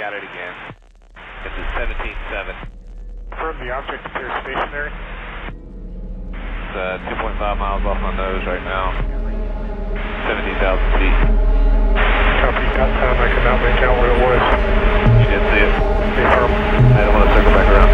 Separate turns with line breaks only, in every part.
got it again. It's at 17.7.
Confirm the object appears stationary.
It's 2.5 miles off my nose right now. 17,000 feet.
Copy, got time. I could not make out what it was.
You did see it?
Confirm.
I don't want to circle back around.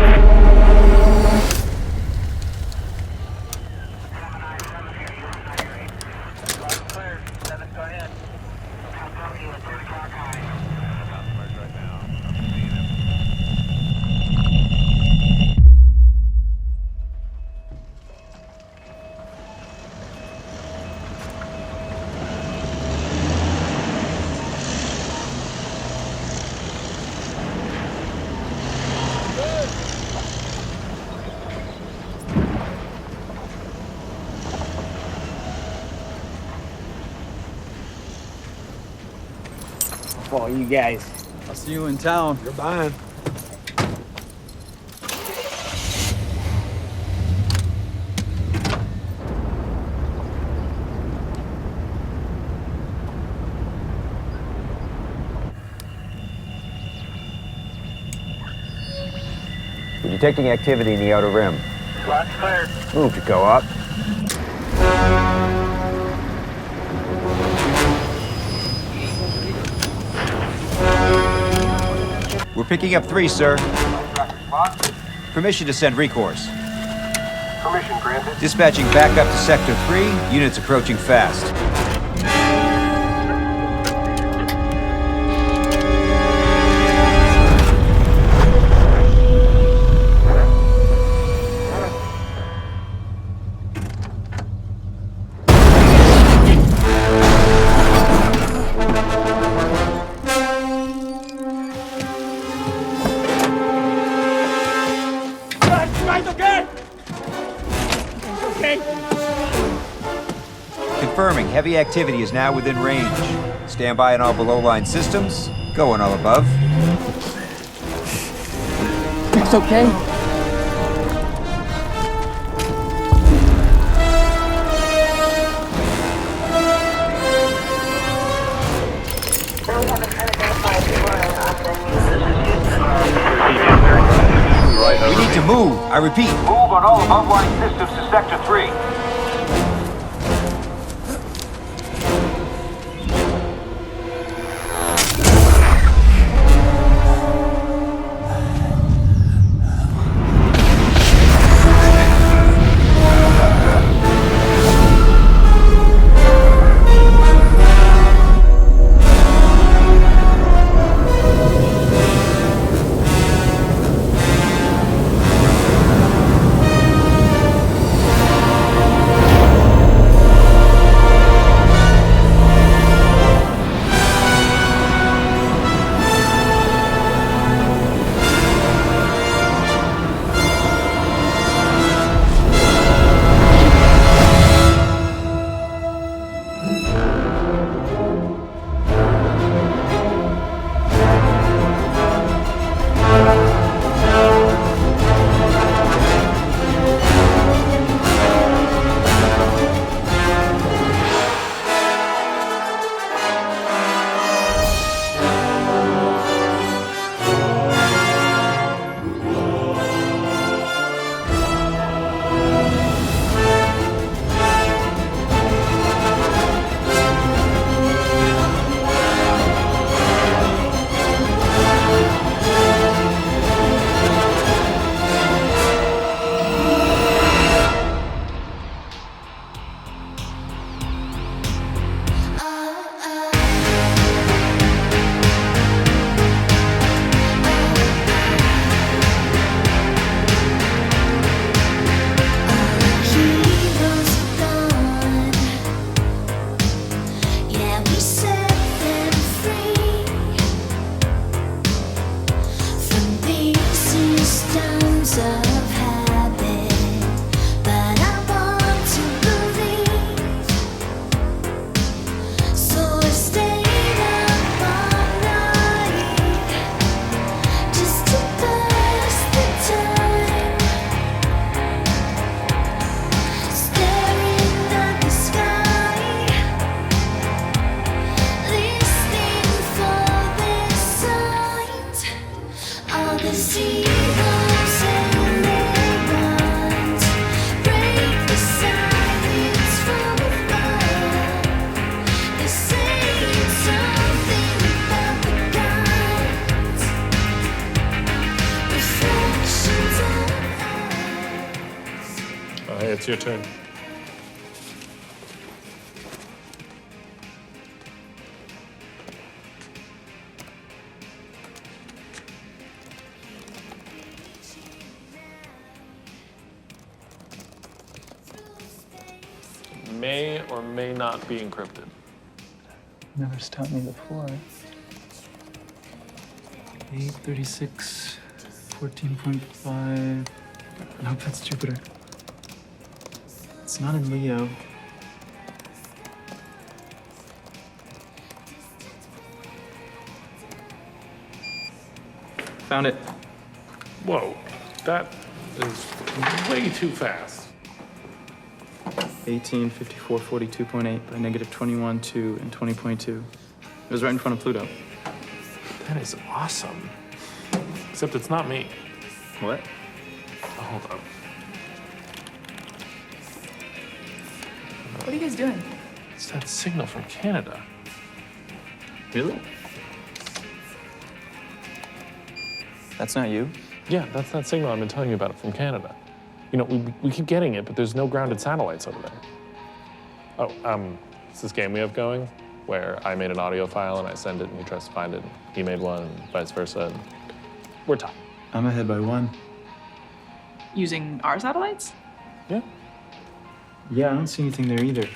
Follow you guys.
I'll see you in town.
You're mine.
We're detecting activity in the outer rim.
Lots cleared.
Move to go up. We're picking up 3, sir. Permission to send recourse.
Permission granted.
Dispatching back up to Sector 3. Units approaching fast. Confirming, heavy activity is now within range. Stand by on all below-line systems. Go on all above.
It's okay.
We need to move. I repeat.
Move on all above-line systems to Sector 3.
It's your turn. May or may not be encrypted.
Never stopped me before. 836, 14.5. I hope that's Jupiter. It's not in Leo. Found it.
Whoa, that is way too fast.
18, 54, 42.8 by negative 21, 2, and 20.2. It was right in front of Pluto.
That is awesome. Except it's not me.
What?
Oh, hold on.
What are you guys doing?
It's that signal from Canada.
Really? That's not you?
Yeah, that's that signal I've been telling you about from Canada. You know, we keep getting it, but there's no grounded satellites over there. Oh, it's this game we have going where I made an audio file and I send it and he tries to find it. And he made one and vice versa. And we're tied.
I'm ahead by 1.
Using our satellites?
Yeah.
Yeah, I don't see anything there either.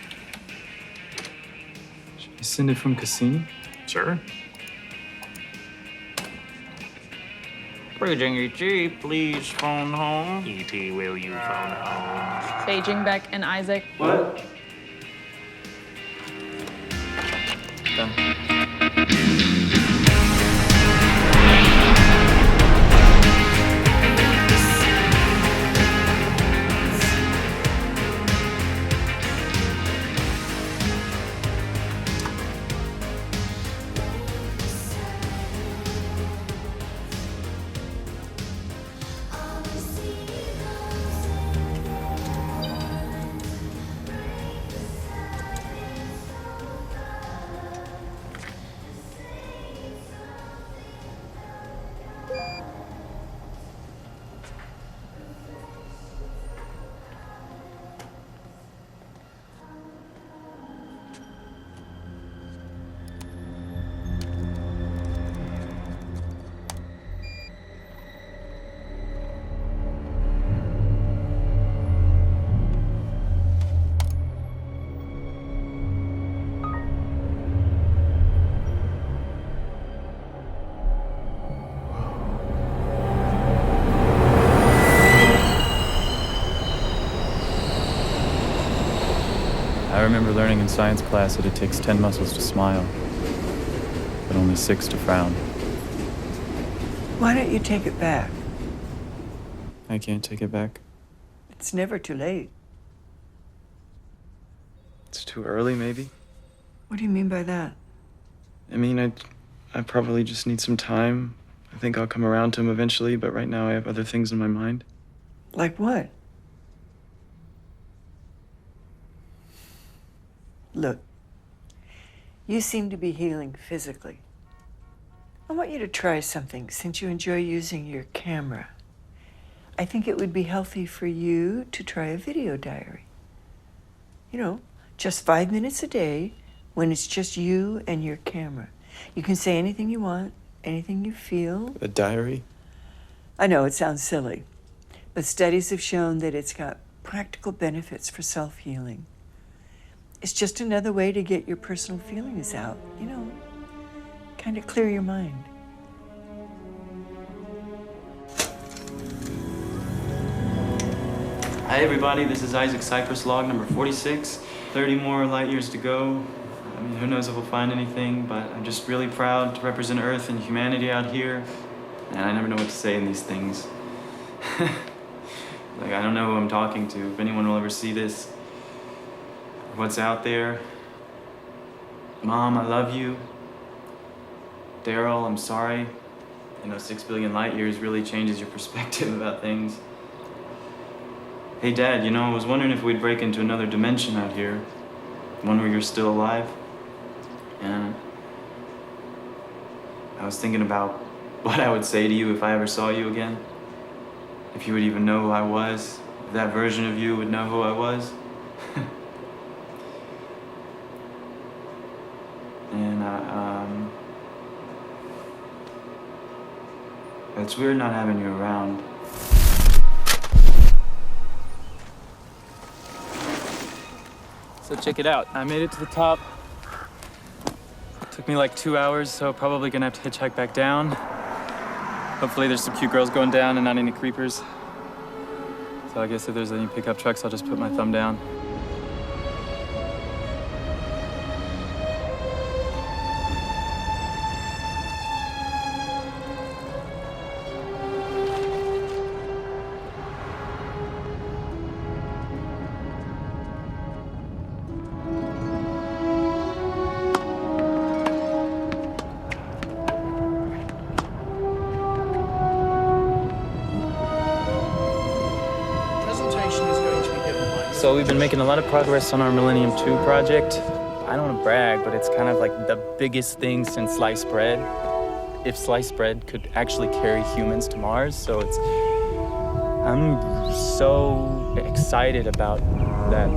Should I send it from Cassini?
Sure.
Paging ET, please phone home.
E.T., will you phone home?
Beijing, Beck, and Isaac.
What? Done. I remember learning in science class that it takes 10 muscles to smile, but only 6 to frown.
Why don't you take it back?
I can't take it back.
It's never too late.
It's too early, maybe?
What do you mean by that?
I mean, I probably just need some time. I think I'll come around to him eventually, but right now I have other things in my mind.
Like what? Look, you seem to be healing physically. I want you to try something since you enjoy using your camera. I think it would be healthy for you to try a video diary. You know, just 5 minutes a day when it's just you and your camera. You can say anything you want, anything you feel.
A diary?
I know it sounds silly, but studies have shown that it's got practical benefits for self-healing. It's just another way to get your personal feelings out, you know, kind of clear your mind.
Hi everybody, this is Isaac Cypress log number 46. 30 more light years to go. I mean, who knows if we'll find anything, but I'm just really proud to represent Earth and humanity out here. And I never know what to say in these things. Like, I don't know who I'm talking to, if anyone will ever see this. What's out there. Mom, I love you. Daryl, I'm sorry. You know, 6 billion light years really changes your perspective about things. Hey, Dad, you know, I was wondering if we'd break into another dimension out here. One where you're still alive. And I was thinking about what I would say to you if I ever saw you again. If you would even know who I was. that version of you would know who I was. And it's weird not having you around. So check it out. I made it to the top. Took me like 2 hours, so probably gonna have to hitchhike back down. Hopefully there's some cute girls going down and not any creepers. So I guess if there's any pickup trucks, I'll just put my thumb down. So we've been making a lot of progress on our Millennium 2 project. I don't want to brag, but it's kind of like the biggest thing since sliced bread. If sliced bread could actually carry humans to Mars, so I'm so excited about that.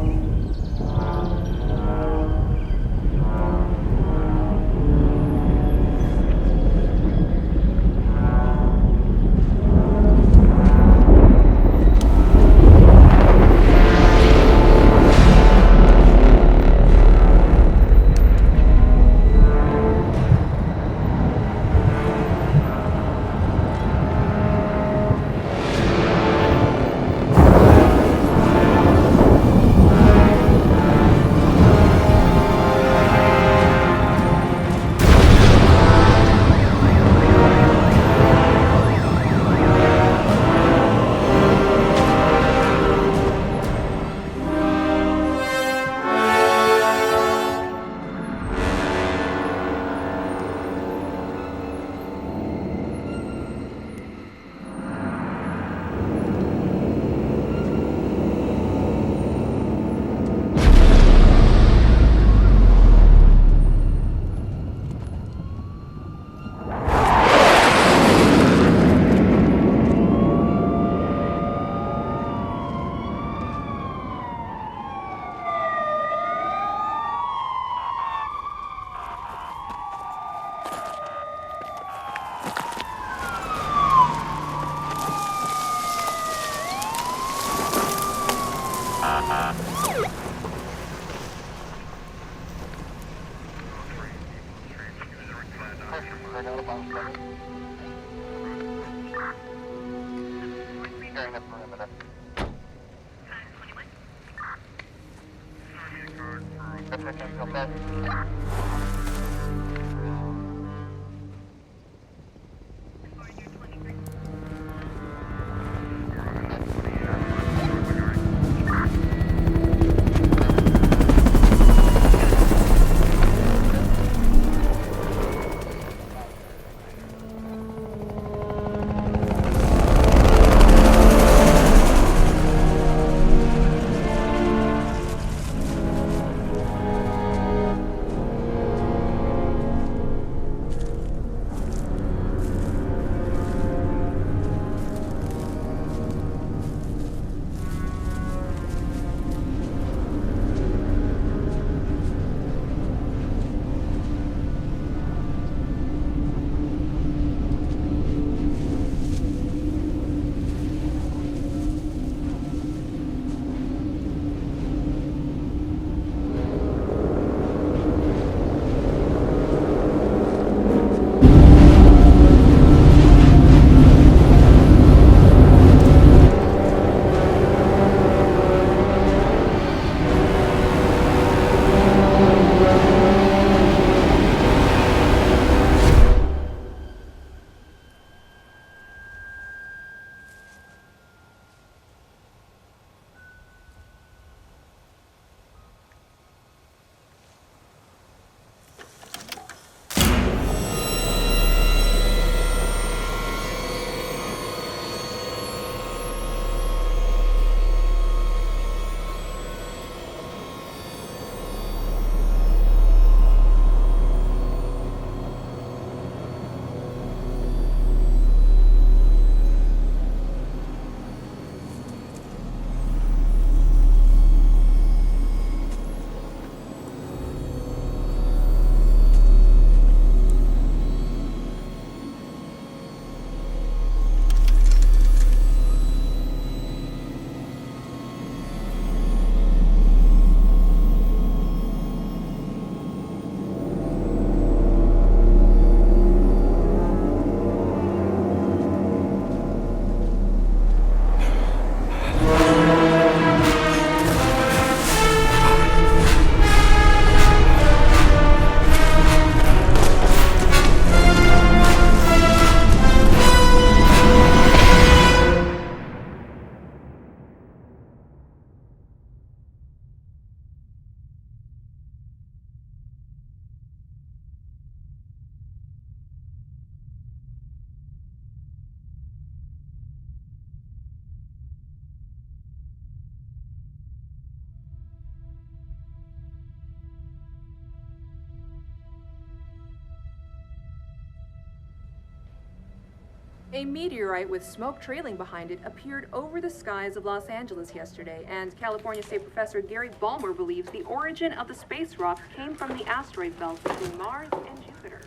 A meteorite with smoke trailing behind it appeared over the skies of Los Angeles yesterday, and California State Professor Gary Ballmer believes the origin of the space rock came from the asteroid belt between Mars and Jupiter.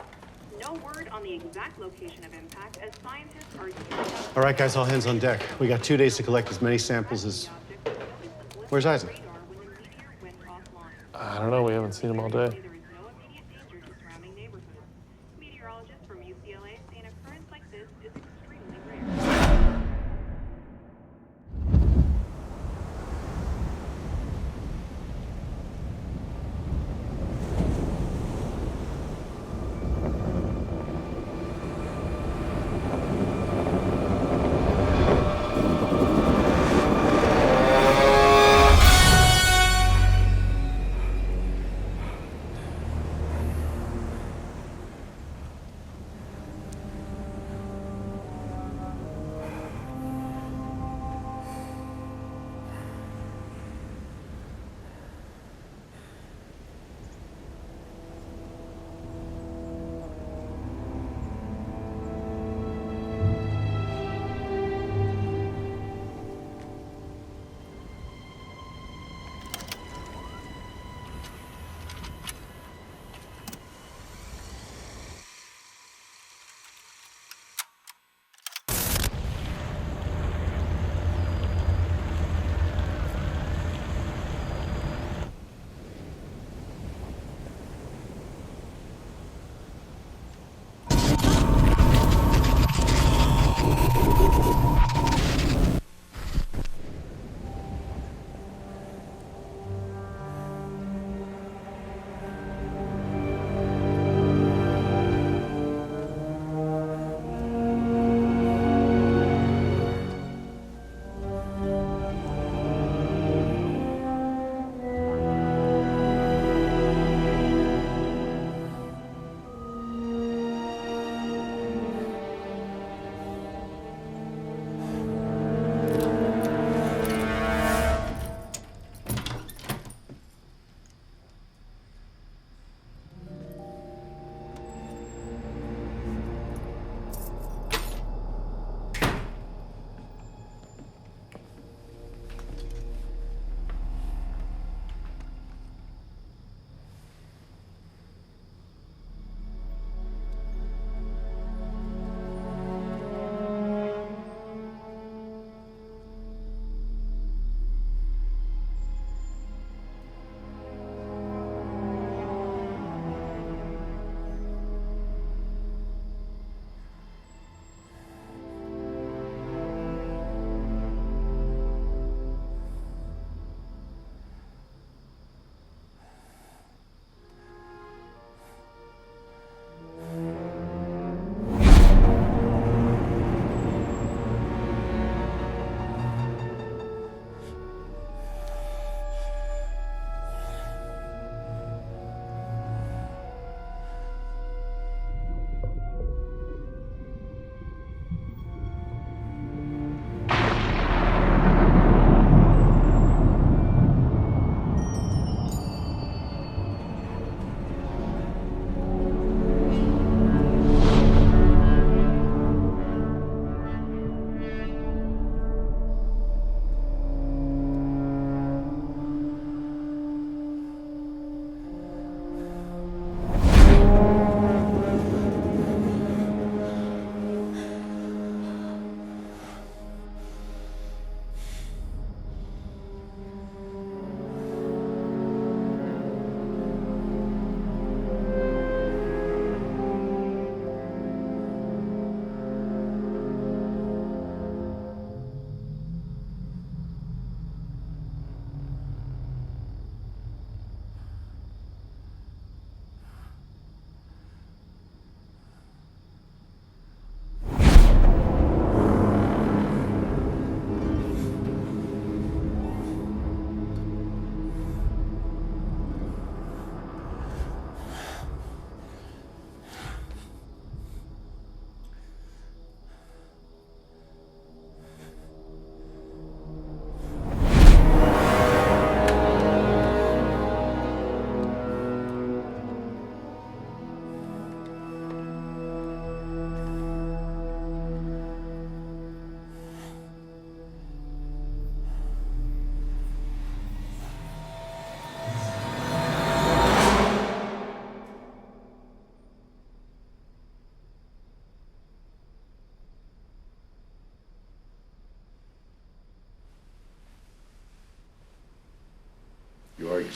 No word on the exact location of impact, as scientists are...
All right, guys, all hands on deck. We got 2 days to collect as many samples as... Where's Isaac?
I don't know, we haven't seen him all day.
Meteorologists from UCLA say an occurrence like this is extremely rare.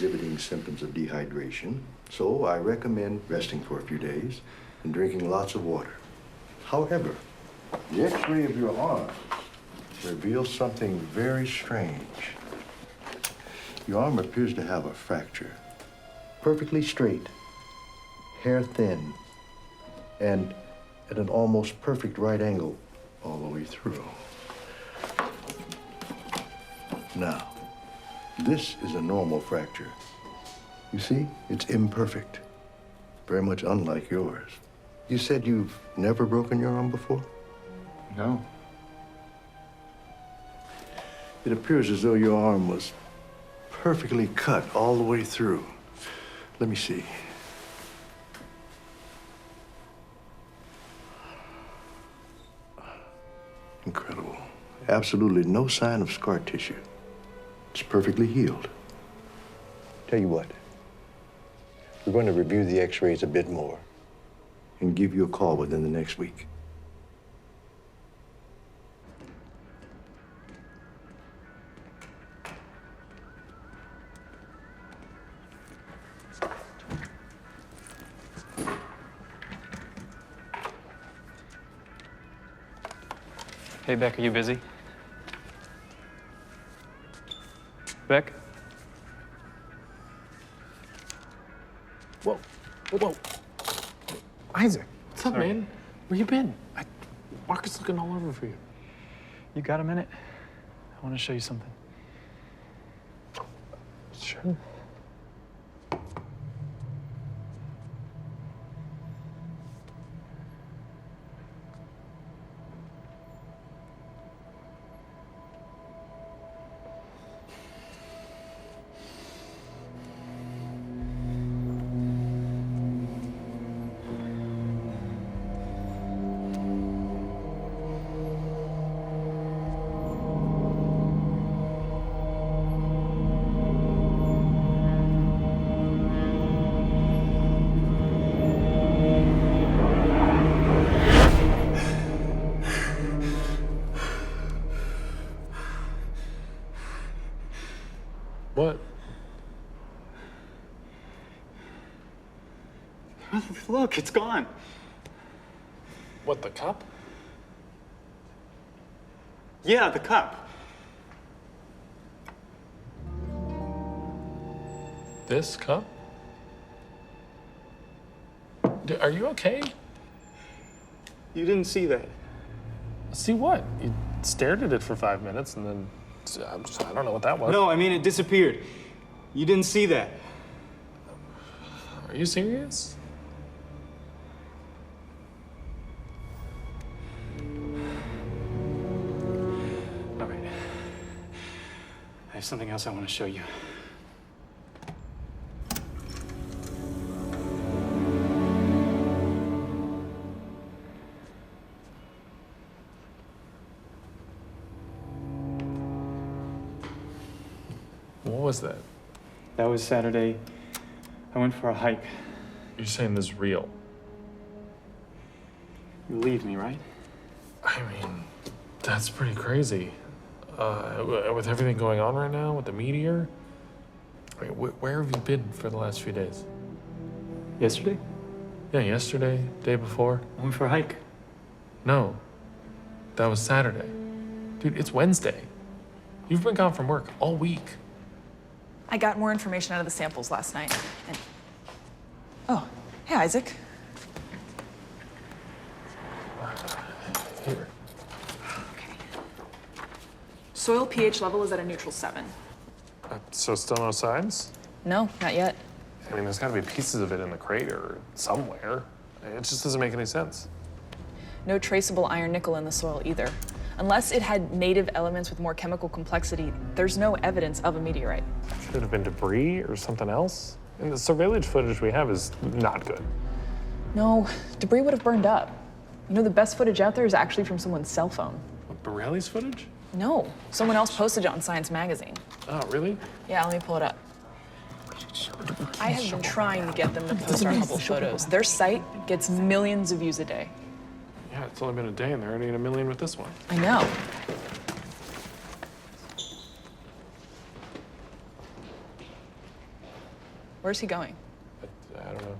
exhibiting symptoms of dehydration, so I recommend resting for a few days and drinking lots of water. However, the X-ray of your arm reveals something very strange. Your arm appears to have a fracture. Perfectly straight, hair thin, and at an almost perfect right angle all the way through. Now, this is a normal fracture. You see, it's imperfect, very much unlike yours. You said you've never broken your arm before?
No.
It appears as though your arm was perfectly cut all the way through. Let me see. Incredible. Absolutely no sign of scar tissue. It's perfectly healed. Tell you what, we're going to review the X-rays a bit more and give you a call within the next week.
Hey, Beck, are you busy? Beck?
Whoa, whoa. Isaac, what's up, man? Where you been? Marcus is looking all over for you.
You got a minute? I want to show you something.
Sure. What?
Look, it's gone.
What, the cup?
Yeah, the cup.
This cup? Are you okay?
You didn't see that.
See what? You stared at it for 5 minutes and then I don't know what that was.
No, I mean, it disappeared. You didn't see that.
Are you serious?
All right. I have something else I want to show you.
What was that?
That was Saturday. I went for a hike.
You're saying this is real?
You believe me, right?
I mean, that's pretty crazy. With everything going on right now, with the meteor, I mean, where have you been for the last few days?
Yesterday?
Yeah, yesterday, day before.
I went for a hike.
No, that was Saturday. Dude, it's Wednesday. You've been gone from work all week.
I got more information out of the samples last night. And... Oh, hey, Isaac.
Here.
Okay. Soil pH level is at a neutral 7.
So still no signs?
No, not yet.
I mean, there's gotta be pieces of it in the crater somewhere. It just doesn't make any sense.
No traceable iron nickel in the soil either. Unless it had native elements with more chemical complexity, there's no evidence of a meteorite.
Should it have been debris or something else? And the surveillance footage we have is not good.
No, debris would have burned up. You know, the best footage out there is actually from someone's cell phone.
What, Borelli's footage?
No, someone else posted it on Science Magazine.
Oh, really?
Yeah, let me pull it up. I have been trying to get them to post our Hubble photos. Their site gets millions of views a day.
Yeah, it's only been a day and they're already at 1 million with this one.
I know. Where's he going?
I don't know.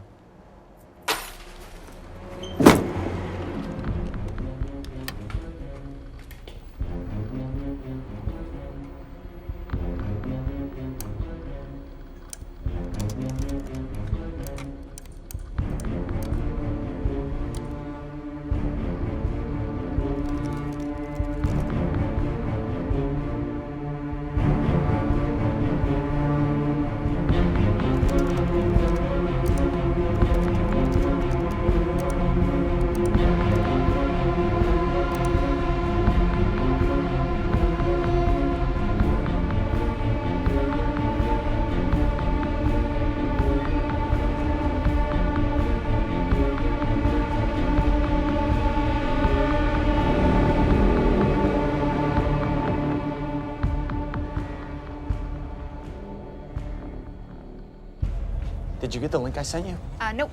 Did you get the link I sent you?
Nope.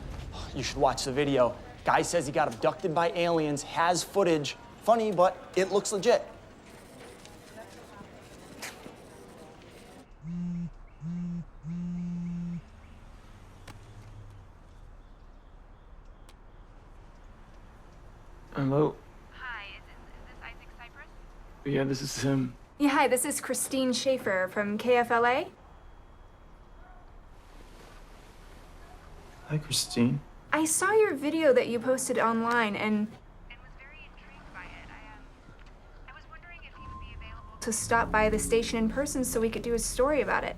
You should watch the video. Guy says he got abducted by aliens, has footage. Funny, but it looks legit.
Hello?
Hi, is this Isaac Cypress?
Yeah, this is him.
Yeah, hi, this is Christine Schaefer from KFLA.
Hi, Christine.
I saw your video that you posted online and was very intrigued by it. I was wondering if you would be available to stop by the station in person so we could do a story about it.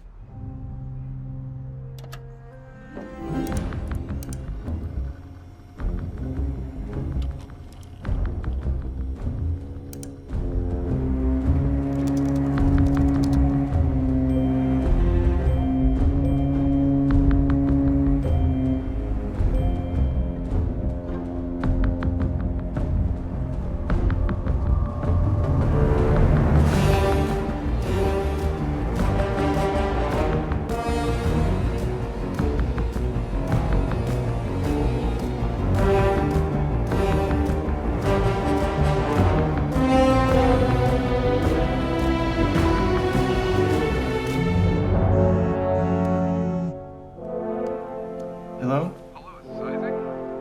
Hello?
Hello, is this Isaac?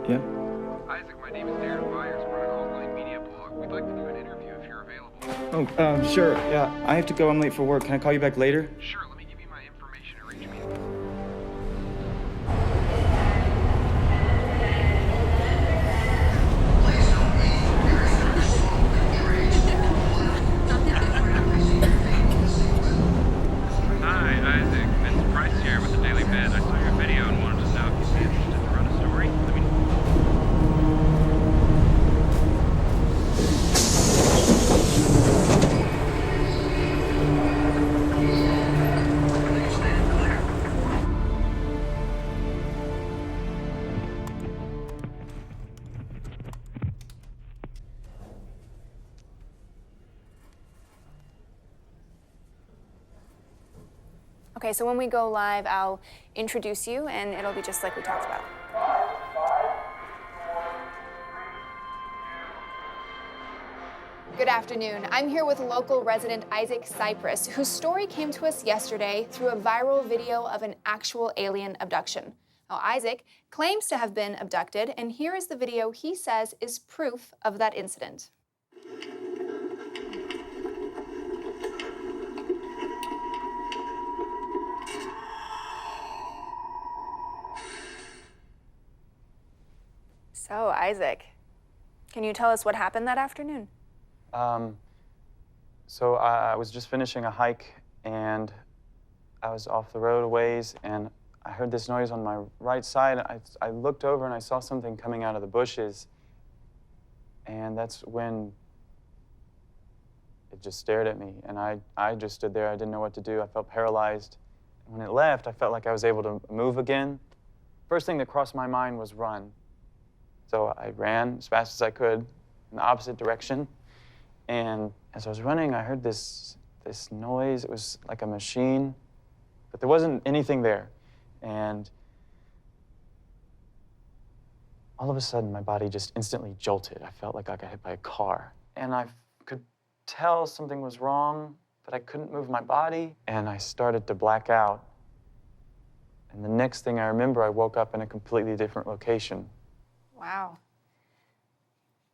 Yeah?
Isaac, my name is Darin Cooper. I run an online media blog. We'd like to do an interview if you're available.
Oh, sure. Yeah, I have to go. I'm late for work. Can I call you back later?
Sure, let me give you my information to reach me. Hi, Isaac. Vince Price here with the Daily Bed. I saw your video and wanted to know if you'd be interested to run a story. Let me know.
Okay, so when we go live, I'll introduce you and it'll be just like we talked about. Good afternoon. I'm here with local resident Isaac Cypress, whose story came to us yesterday through a viral video of an actual alien abduction. Now, Isaac claims to have been abducted, and here is the video he says is proof of that incident. So, Isaac, can you tell us what happened that afternoon?
So I was just finishing a hike, and I was off the road a ways, and I heard this noise on my right side. I looked over, and I saw something coming out of the bushes, and that's when it just stared at me, and I just stood there. I didn't know what to do. I felt paralyzed. And when it left, I felt like I was able to move again. First thing that crossed my mind was run. So I ran as fast as I could in the opposite direction. And as I was running, I heard this noise. It was like a machine, but there wasn't anything there. And all of a sudden, my body just instantly jolted. I felt like I got hit by a car. And I could tell something was wrong, but I couldn't move my body. And I started to black out. And the next thing I remember, I woke up in a completely different location.
Wow.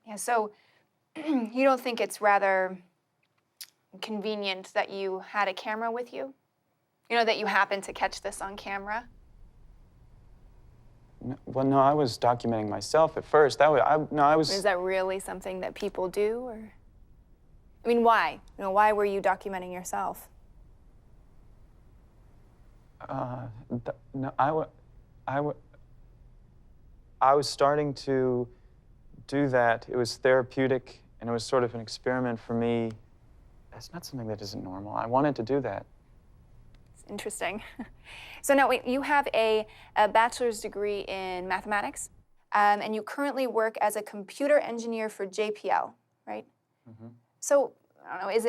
Yeah, so you don't think it's rather convenient that you had a camera with you? You know, that you happened to catch this on camera?
No, well, no, I was documenting myself at first. I was...
Is that really something that people do, or? I mean, why? You know, why were you documenting yourself?
No, I was starting to do that. It was therapeutic, and it was sort of an experiment for me. That's not something that isn't normal. I wanted to do that.
It's interesting. So now, wait, you have a bachelor's degree in mathematics, and you currently work as a computer engineer for JPL, right?
Mm-hmm.
So, I don't know, is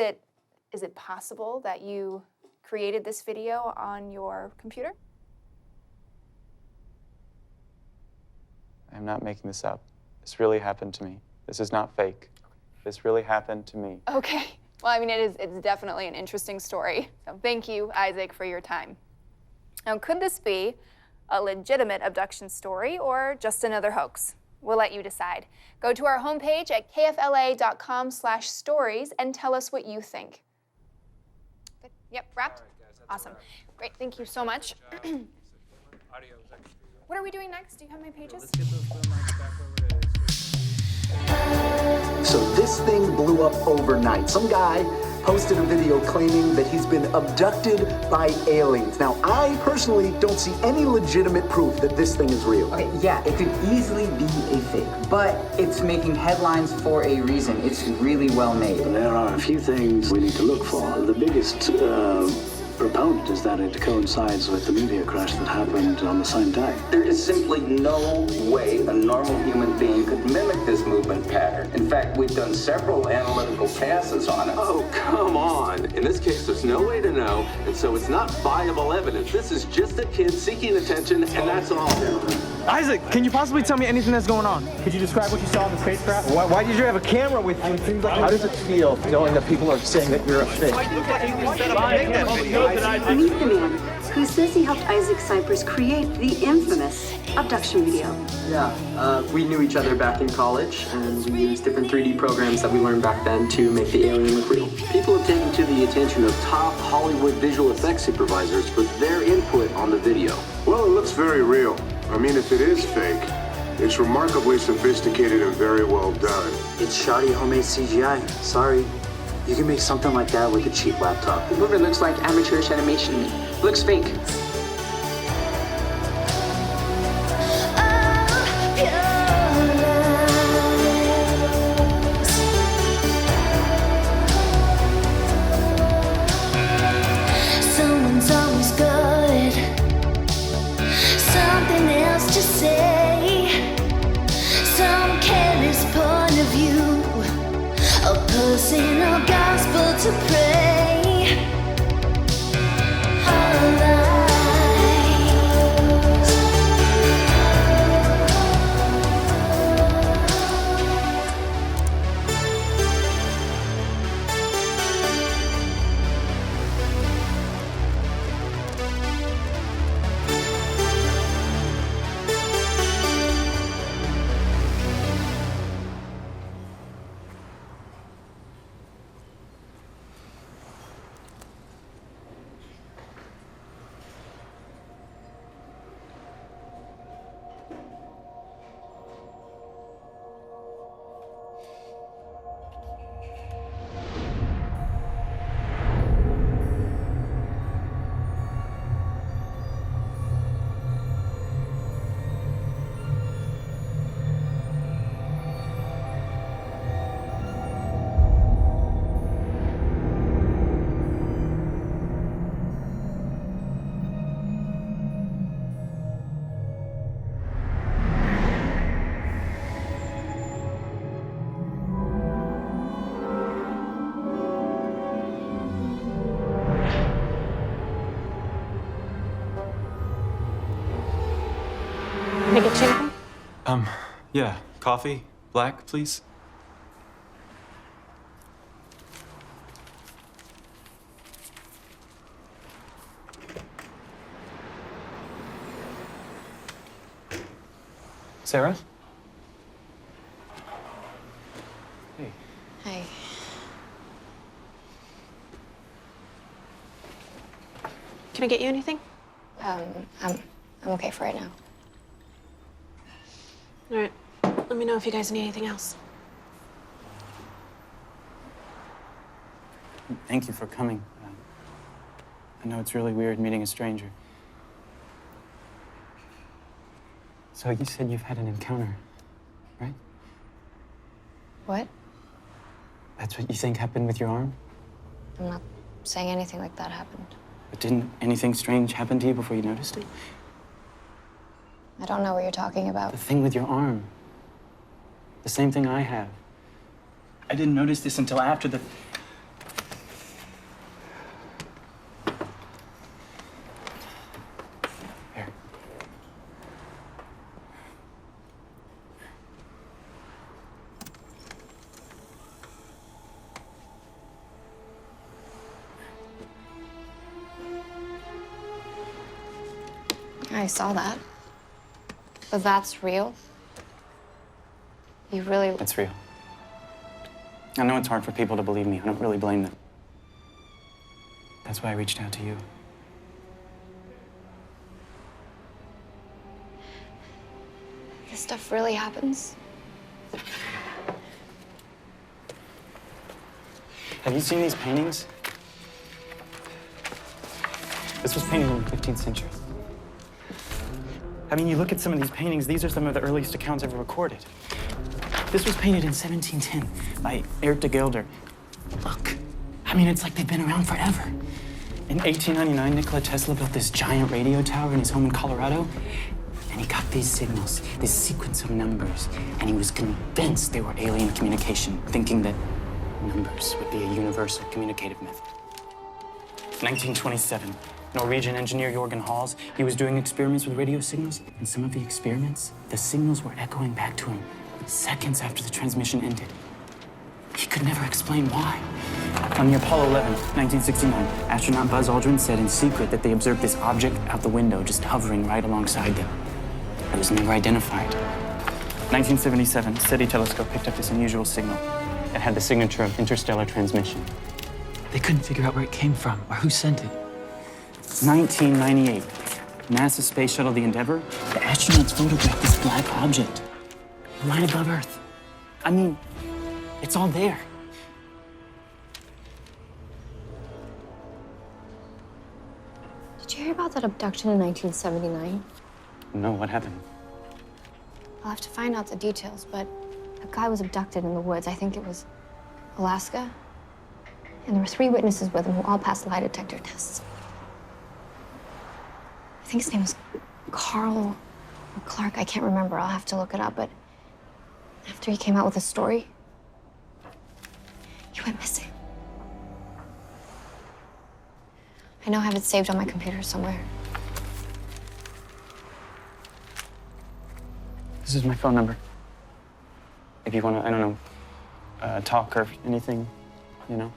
it possible that you created this video on your computer?
I'm not making this up. This really happened to me. This is not fake. This really happened to me.
Okay. Well, I mean, it's definitely an interesting story. So thank you, Isaac, for your time. Now, could this be a legitimate abduction story or just another hoax? We'll let you decide. Go to our homepage at kfla.com/stories and tell us what you think. Good. Yep, wrapped?
All right, guys,
awesome. Great, thank you so much. What are we doing next? Do you have my pages?
Let's get those mics back over to
So this thing blew up overnight. Some guy posted a video claiming that he's been abducted by aliens. Now, I personally don't see any legitimate proof that this thing is real.
Okay, yeah, it could easily be a fake, but it's making headlines for a reason. It's really well made.
There are a few things we need to look for. The biggest proponent is that it coincides with the meteor crash that happened on the same day.
There is simply no way a normal human being could mimic this movement pattern. In fact, we've done several analytical passes on it.
Oh, come on. In this case, there's no way to know, and so it's not viable evidence. This is just a kid seeking attention, and that's all.
Isaac, can you possibly tell me anything that's going on?
Could you describe what you saw in the spacecraft?
Why did you have a camera with you? It seems like...
How does it feel knowing that people are saying that you're a fake?
Meet the man who says he helped Isaac Cypress create the infamous abduction video.
Yeah, we knew each other back in college, and we used different 3D programs that we learned back then to make the alien look real.
People have taken to the attention of top Hollywood visual effects supervisors for their input on the video.
Well, it looks very real. I mean, if it is fake, it's remarkably sophisticated and very well done.
It's shoddy homemade CGI. Sorry. You can make something like that with a cheap laptop.
The movie looks like amateurish animation to me. Looks fake.
Someone's always good. Something else to say. Some careless point of view. A personal gospel to pray. Our lives.
Make a chicken?
Yeah. Coffee? Black, please? Sarah? Hey.
Hey. Can I get you anything?
I'm okay for right now.
All right. Let me know if you guys need anything else.
Thank you for coming. I know it's really weird meeting a stranger. So you said you've had an encounter, right?
What?
That's what you think happened with your arm?
I'm not saying anything like that happened.
But didn't anything strange happen to you before you noticed it?
I don't know what you're talking about.
The thing with your arm. The same thing I have. I didn't notice this until after the... Here.
I saw that. But that's real? You really...
It's real. I know it's hard for people to believe me. I don't really blame them. That's why I reached out to you.
This stuff really happens?
Have you seen these paintings? This was painted in the 15th century. I mean, you look at some of these paintings, these are some of the earliest accounts ever recorded. This was painted in 1710 by Eric Demeusy. Look, I mean, it's like they've been around forever. In 1899, Nikola Tesla built this giant radio tower in his home in Colorado, and he got these signals, this sequence of numbers, and he was convinced they were alien communication, thinking that numbers would be a universal communicative method. 1927, Norwegian engineer Jorgen Hals, he was doing experiments with radio signals, and some of the experiments, the signals were echoing back to him seconds after the transmission ended. He could never explain why. On the Apollo 11, 1969, astronaut Buzz Aldrin said in secret that they observed this object out the window just hovering right alongside them. It was never identified. 1977, SETI telescope picked up this unusual signal. It had the signature of interstellar transmission. They couldn't figure out where it came from or who sent it. 1998, NASA space shuttle the Endeavour, the astronauts photographed this black object right above Earth. I mean, it's all there.
Did you hear about that abduction in 1979?
No, what happened?
I'll have to find out the details, but a guy was abducted in the woods. I think it was Alaska. And there were 3 witnesses with him who all passed lie detector tests. I think his name was Carl or Clark. I can't remember. I'll have to look it up. But after he came out with a story, he went missing. I know I have it saved on my computer somewhere.
This is my phone number. If you want to, I don't know, talk or anything, you know.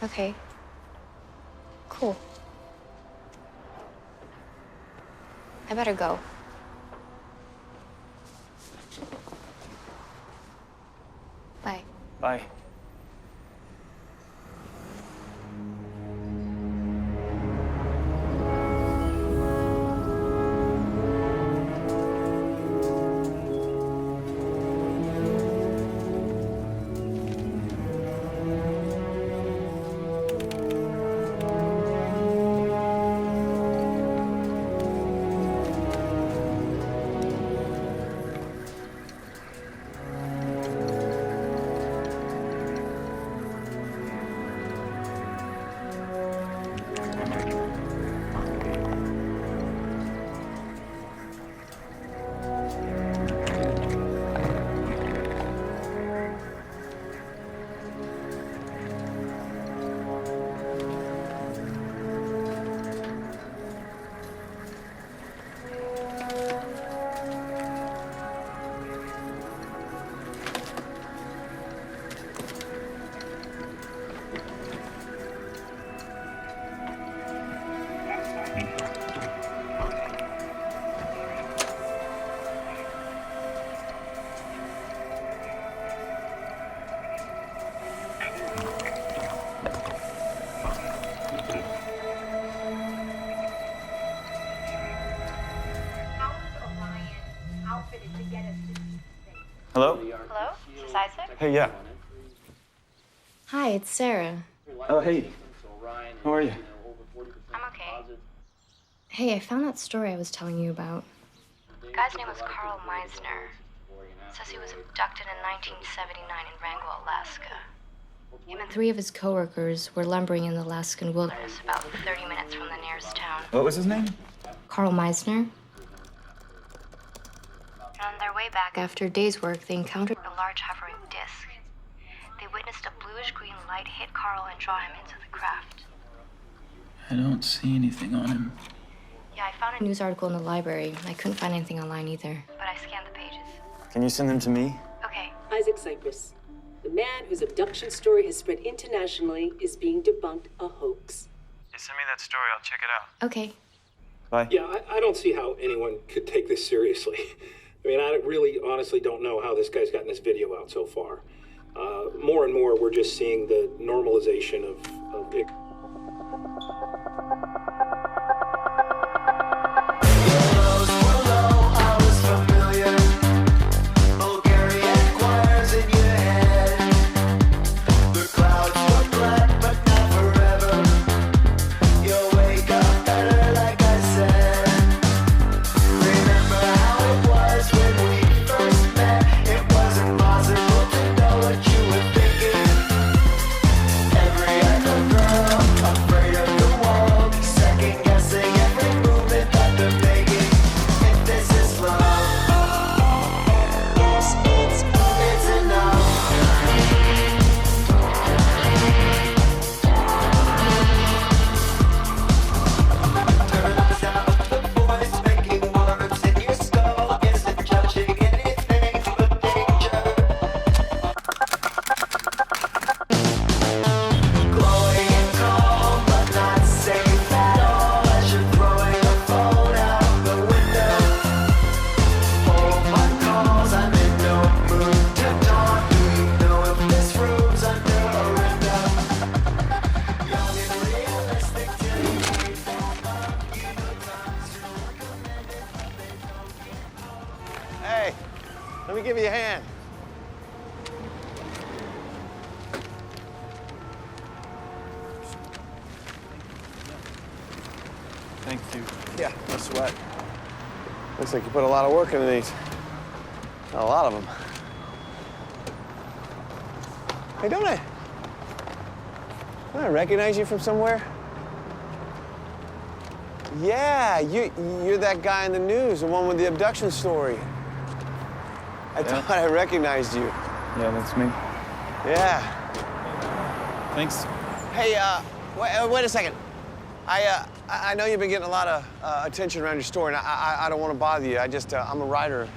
Okay. Cool. I better go. Bye.
Bye.
Isaac?
Hey, yeah.
Hi, it's Sarah.
Oh, hey. How are you?
I'm okay. Hey, I found that story I was telling you about. The guy's name was Carl Meisner. It says he was abducted in 1979 in Wrangell, Alaska. Him and 3 of his coworkers were lumbering in the Alaskan wilderness about 30 minutes from the nearest town.
What was his name?
Carl Meisner. And on their way back after a day's work, they encountered a large hovering disc. They witnessed a bluish-green light hit Carl and draw him into the craft.
I don't see anything on him.
Yeah, I found a news article in the library. I couldn't find anything online either, but I scanned the pages.
Can you send them to me?
Okay.
Isaac Cypress. The man whose abduction story has spread internationally is being debunked a hoax.
Hey, send me that story. I'll check it out.
Okay.
Bye.
Yeah, I don't see how anyone could take this seriously. I mean, I really honestly don't know how this guy's gotten this video out so far. More and more, we're just seeing the normalization of it.
give you a hand.
Thank you.
Yeah, no sweat. Looks like you put a lot of work into these. A lot of them. Hey, don't I recognize you from somewhere? Yeah, you're that guy in the news, the one with the abduction story. I thought I recognized you.
Yeah, that's me.
Yeah.
Thanks.
Hey, wait a second. I know you've been getting a lot of attention around your store, and I don't want to bother you. I'm a writer,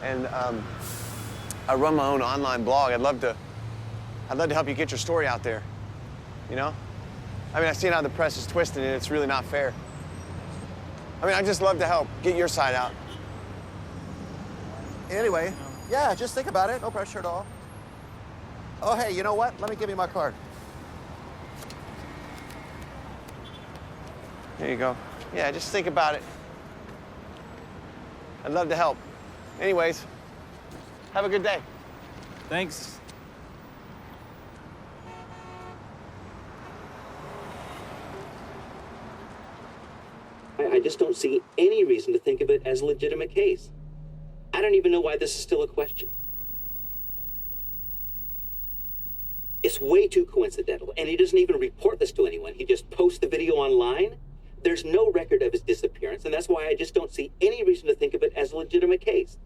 and I run my own online blog. I'd love to help you get your story out there. You know? I mean, I've seen how the press is twisting it. It's really not fair. I mean, I'd just love to help get your side out.
Anyway, yeah, just think about it. No pressure at all. Oh, hey, you know what? Let me give you my card.
There you go. Yeah, just think about it. I'd love to help. Anyways, have a good day.
Thanks.
I just don't see any reason to think of it as a legitimate case. I don't even know why this is still a question. It's way too coincidental, and he doesn't even report this to anyone. He just posts the video online. There's no record of his disappearance, and that's why I just don't see any reason to think of it as a legitimate case.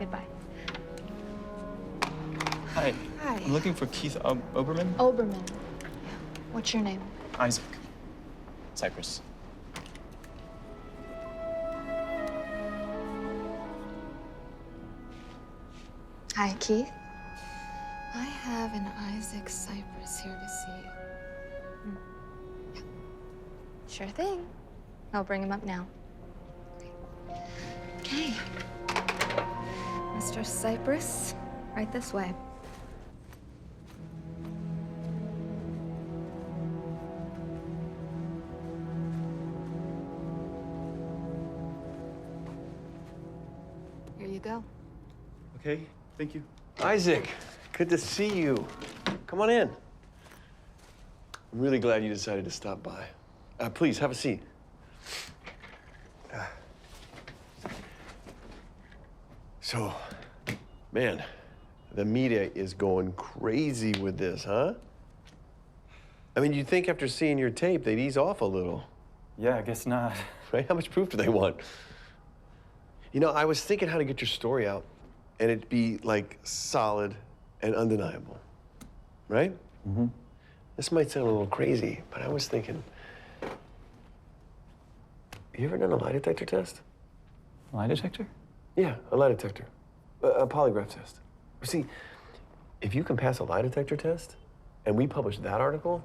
Goodbye.
Hi.
Hi.
I'm looking for Keith Oberman.
Oberman. What's your name?
Isaac. Cypress.
Hi, Keith. I have an Isaac Cypress here to see you. Yeah. Sure thing. I'll bring him up now. Okay. Mr. Cypress, right this way. Here you go.
Okay, thank you.
Isaac, good to see you. Come on in. I'm really glad you decided to stop by. Please, have a seat. So, man, the media is going crazy with this, huh? I mean, you'd think after seeing your tape, they'd ease off a little.
Yeah, I guess not.
Right? How much proof do they want? You know, I was thinking how to get your story out, and it'd be, like, solid and undeniable. Right?
Mm-hmm.
This might sound a little crazy, but I was thinking, you ever done a lie detector test?
Lie detector?
Yeah, a lie detector. A polygraph test. See, if you can pass a lie detector test, and we publish that article,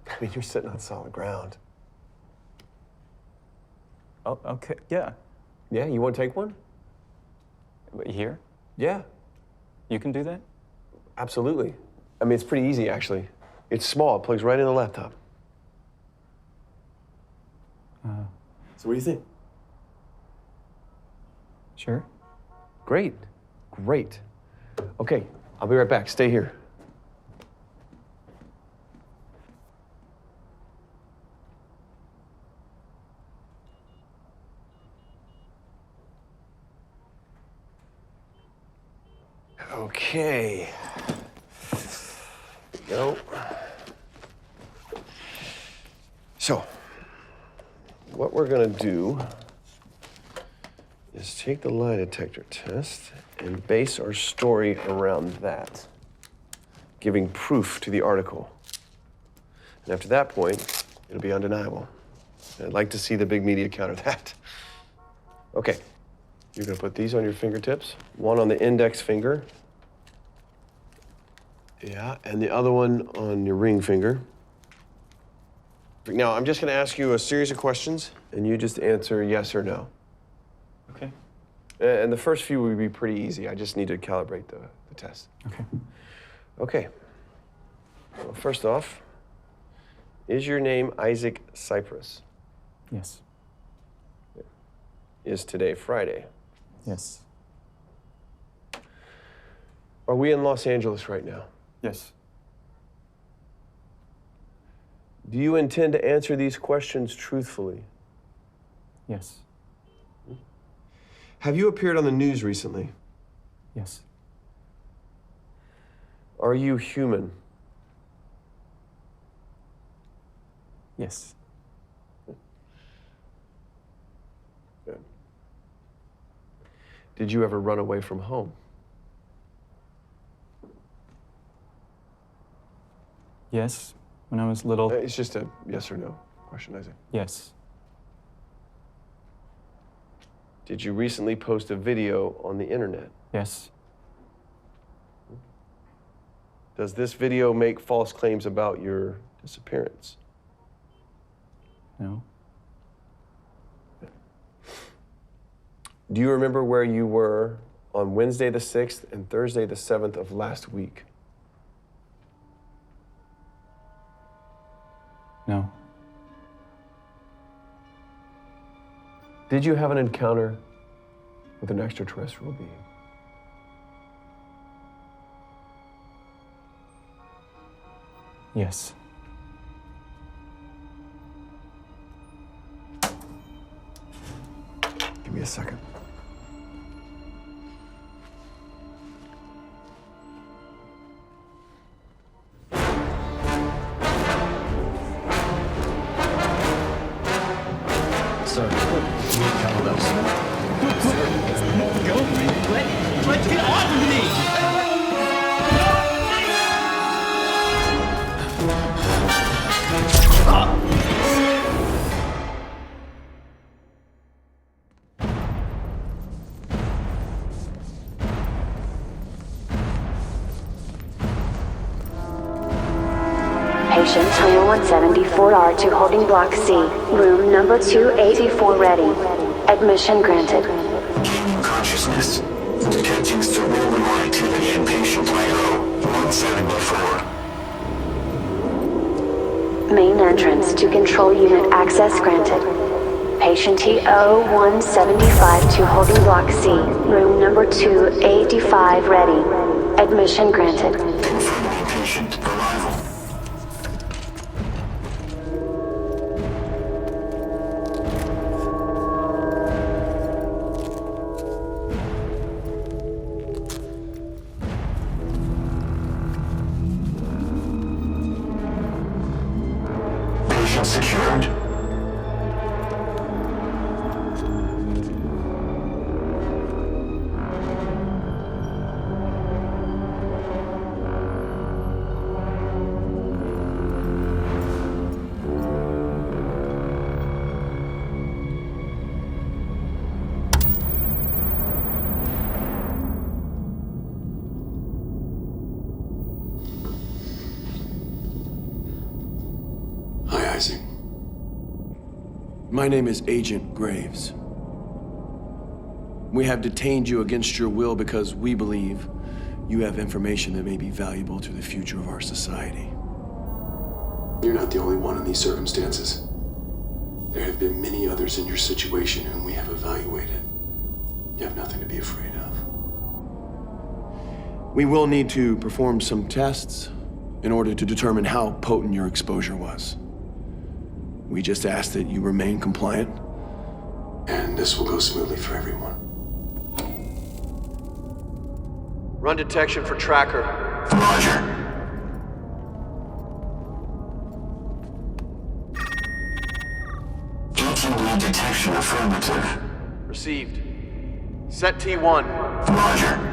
I mean, you're sitting on solid ground.
Oh, okay, yeah.
Yeah, you want to take one?
Here?
Yeah.
You can do that?
Absolutely. I mean, it's pretty easy, actually. It's small, it plugs right in the laptop. So what do you think?
Sure.
Great, great. Okay, I'll be right back. Stay here. Okay. Go. So, what we're gonna do is take the lie detector test and base our story around that, giving proof to the article. And after that point, it'll be undeniable. And I'd like to see the big media counter that. Okay, you're gonna put these on your fingertips, one on the index finger. Yeah, and the other one on your ring finger. Now, I'm just gonna ask you a series of questions, and you just answer yes or no.
Okay.
And the first few will be pretty easy. I just need to calibrate the test.
Okay.
Okay. Well, first off, is your name Isaac Cypress?
Yes.
Is today Friday?
Yes.
Are we in Los Angeles right now?
Yes.
Do you intend to answer these questions truthfully?
Yes.
Have you appeared on the news recently?
Yes.
Are you human?
Yes.
Good. Did you ever run away from home?
Yes. When I was little.
It's just a yes or no question, Isaac.
Yes.
Did you recently post a video on the internet?
Yes.
Does this video make false claims about your disappearance?
No.
Do you remember where you were on Wednesday the 6th and Thursday the 7th of last week?
No.
Did you have an encounter with an extraterrestrial being?
Yes.
Give me a second.
Sir, we count those. Sir, go. Let's get off of me!
Patient 2174R to holding block C, room number 284 ready. Admission granted.
Gaining consciousness. Detecting cerebral activity in patient IO-174.
Main entrance to control unit access granted. Patient TO-175 to holding block C, room number 285 ready. Admission granted.
Confirming patient arrival. Patient secured.
Hi, Isaac. My name is Agent Graves. We have detained you against your will because we believe you have information that may be valuable to the future of our society.
You're not the only one in these circumstances. There have been many others in your situation whom we have evaluated. You have nothing to be afraid of.
We will need to perform some tests in order to determine how potent your exposure was. We just ask that you remain compliant.
And this will go smoothly for everyone.
Run detection for tracker.
Roger. DT detection affirmative.
Received. Set T1.
Roger.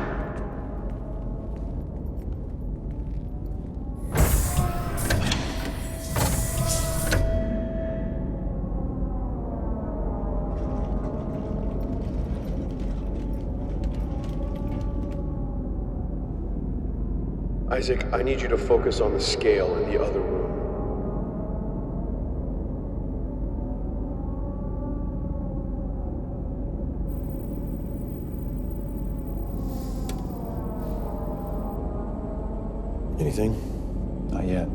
Isaac, I need you to focus on the scale in the other room. Anything?
Not yet.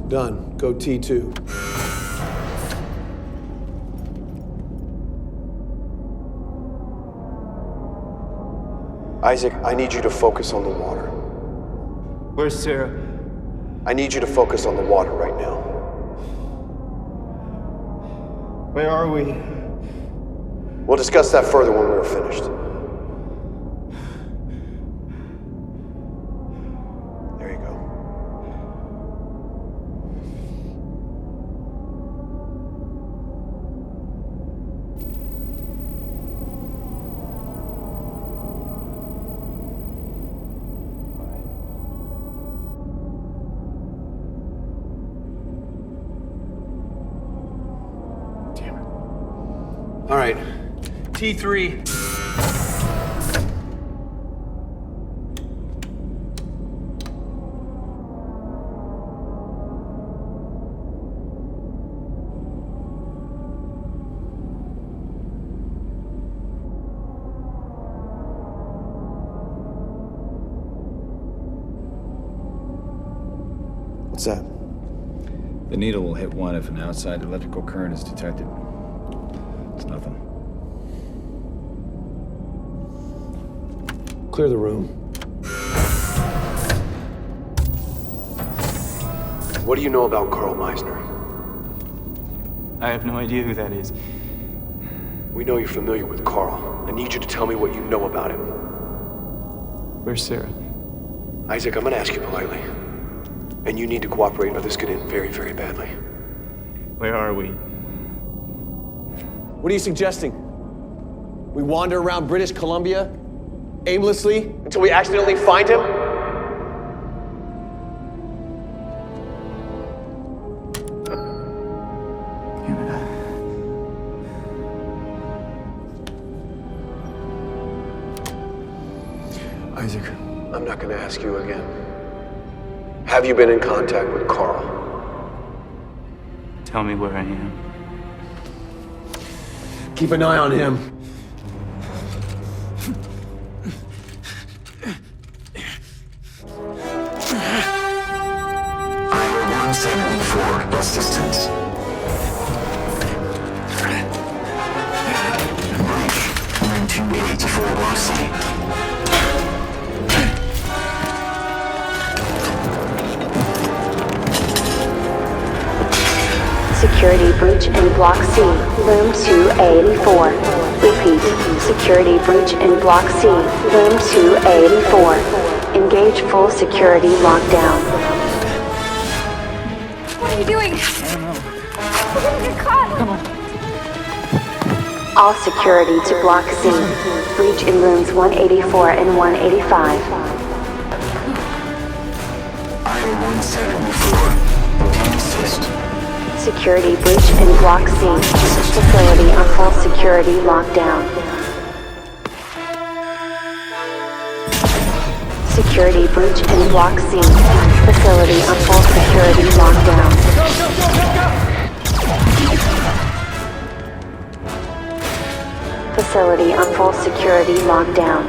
Done. Go T2. Isaac, I need you to focus on the water.
Where's Sarah?
I need you to focus on the water right now.
Where are we?
We'll discuss that further when we're finished. There you go. All right, T3. What's that?
The needle will hit one if an outside electrical current is detected. It's nothing.
Clear the room. What do you know about Carl Meisner?
I have no idea who that is.
We know you're familiar with Carl. I need you to tell me what you know about him.
Where's Sarah?
Isaac, I'm gonna ask you politely. And you need to cooperate or this could end very, very badly.
Where are we?
What are you suggesting? We wander around British Columbia aimlessly until we accidentally find him?
Isaac, I'm not going to ask you again. Have you been in contact with Carl?
Tell me where I am.
Keep an eye on him.
Iowa 174, assistance. Reach 9284 Rossi.
Security breach in Block C, Room 284. Repeat, security breach in Block C, Room 284. Engage full security lockdown.
What are you doing?
I don't know.
We're gonna get caught.
Come on.
All security to Block C. Breach in Rooms 184 and 185.
Iowa 174, assist.
Security breach in Block C. Facility on full security lockdown. Security breach in Block C. Facility on full security lockdown. Facility on full security lockdown.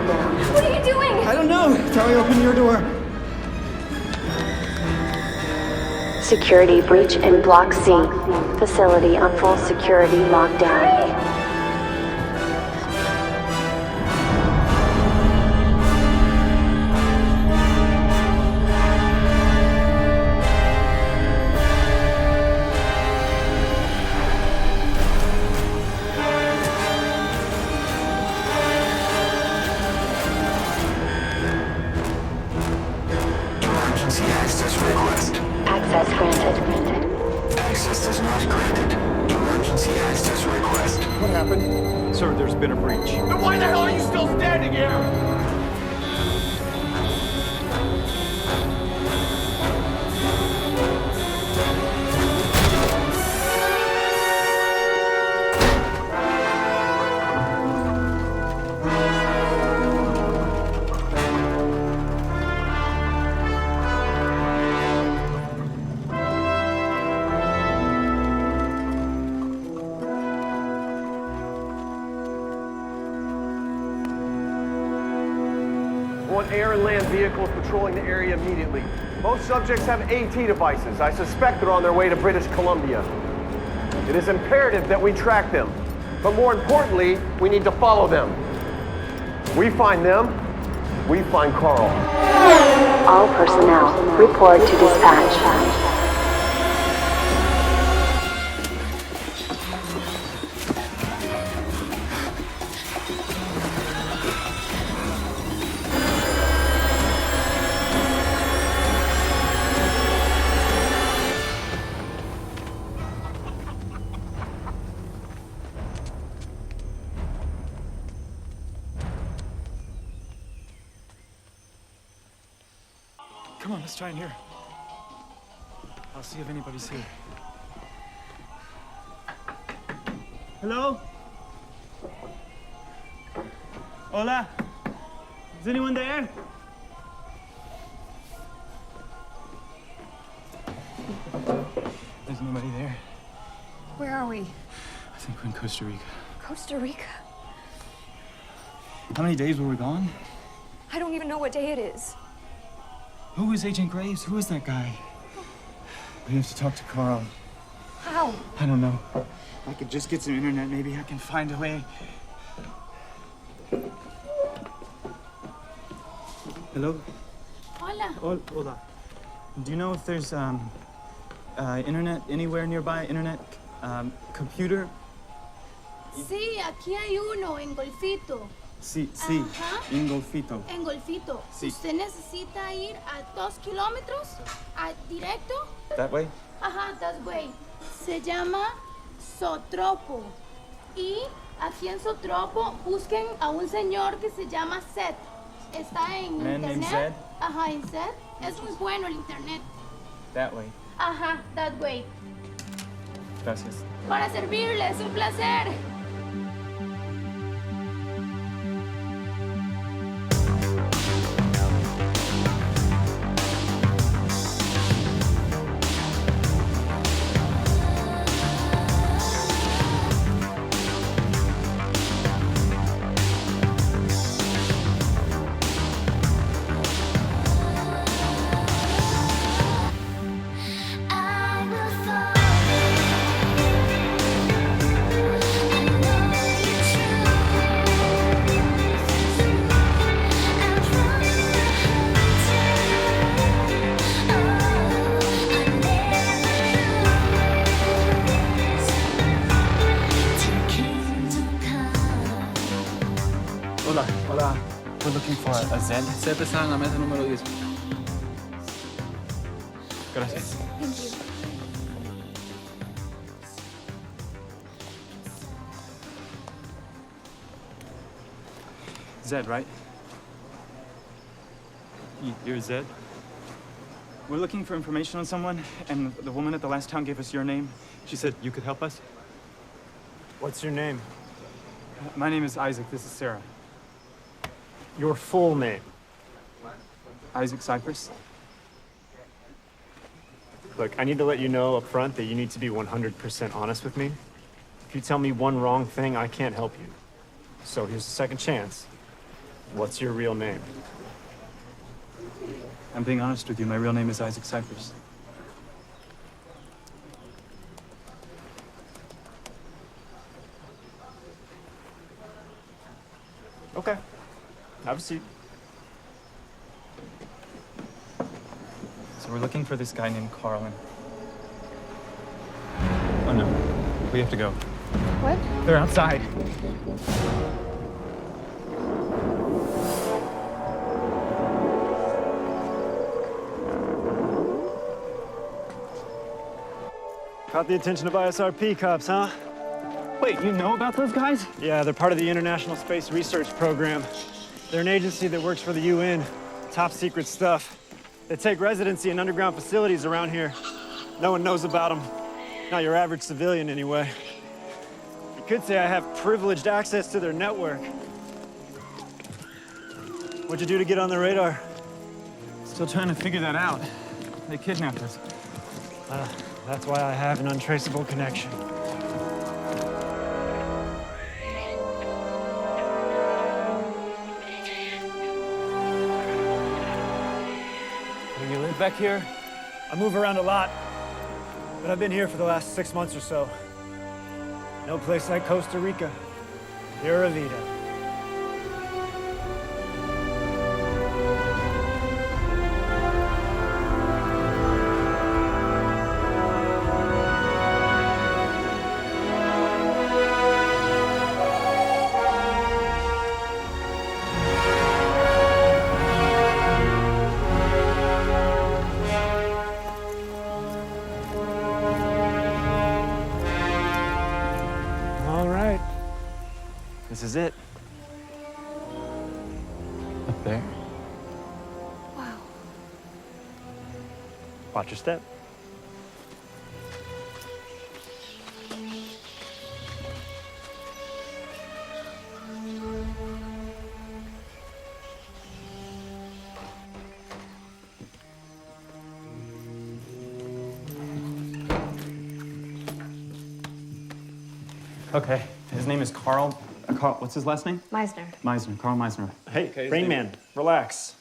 What are you doing?
I don't know. Charlie, open your door.
Security breach in Block C. Facility on full security lockdown.
Emergency access request.
Access granted.
Access is not granted. Emergency access request.
What happened?
Sir, there's been a breach.
Then why the hell are you still standing here? Air and land vehicles patrolling the area immediately. Most subjects have AT devices. I suspect they're on their way to British Columbia. It is imperative that we track them. But more importantly, we need to follow them. We find them, we find Carl.
All personnel, report to dispatch.
Come on, let's try in here. I'll see if anybody's here.
Hello? Hola? Is anyone there?
There's nobody there.
Where are we?
I think we're in Costa Rica.
Costa Rica?
How many days were we gone?
I don't even know what day it is.
Who is Agent Graves? Who is that guy? We have to talk to Carl.
How?
I don't know. If I could just get some internet, maybe I can find a way. Hello?
Hola.
Hola. Do you know if there's internet anywhere nearby? Internet, computer?
Sí, aquí hay uno en Golfito.
Sí,
Ajá.
en Golfito.
En Golfito.
Sí.
¿Usted necesita ir a 2 kilómetros? ¿Directo?
That way?
Ajá, that way. Se llama Zotropo. Y aquí en Zotropo busquen a un señor que se llama Seth. Está en
Man named
internet.
Zed?
Ajá, en Seth. Es muy bueno el internet.
That way.
Ajá, that way.
Gracias.
Para servirles, un placer.
Hola. Hola. We're looking for a Zed.
Zed está en la mesa número 10.
Gracias.
Thank you.
Zed, right? You're Zed? We're looking for information on someone, and the woman at the last town gave us your name. She said you could help us.
What's your name?
My name is Isaac. This is Sarah.
Your full name.
Isaac Cypress.
Look, I need to let you know up front that you need to be 100% honest with me. If you tell me one wrong thing, I can't help you. So here's a second chance. What's your real name?
I'm being honest with you. My real name is Isaac Cypress.
Okay. Have a seat.
So we're looking for this guy named Carlin. Oh no, we have to go.
What?
They're outside.
Caught the attention of ISRP cops, huh?
Wait, you know about those guys?
Yeah, they're part of the International Space Research Program. They're an agency that works for the UN. Top secret stuff. They take residency in underground facilities around here. No one knows about them. Not your average civilian, anyway. You could say I have privileged access to their network. What'd you do to get on the radar?
Still trying to figure that out. They kidnapped us.
That's why I have an untraceable connection.
You live back here?
I move around a lot, but I've been here for the last 6 months or so. No place like Costa Rica. Pura vida. This is it.
Up there?
Wow.
Watch your step.
Okay, his name is Carl. Carl, what's his last name?
Meisner.
Meisner, Carl Meisner.
Hey,
Okay,
Rain Man, relax.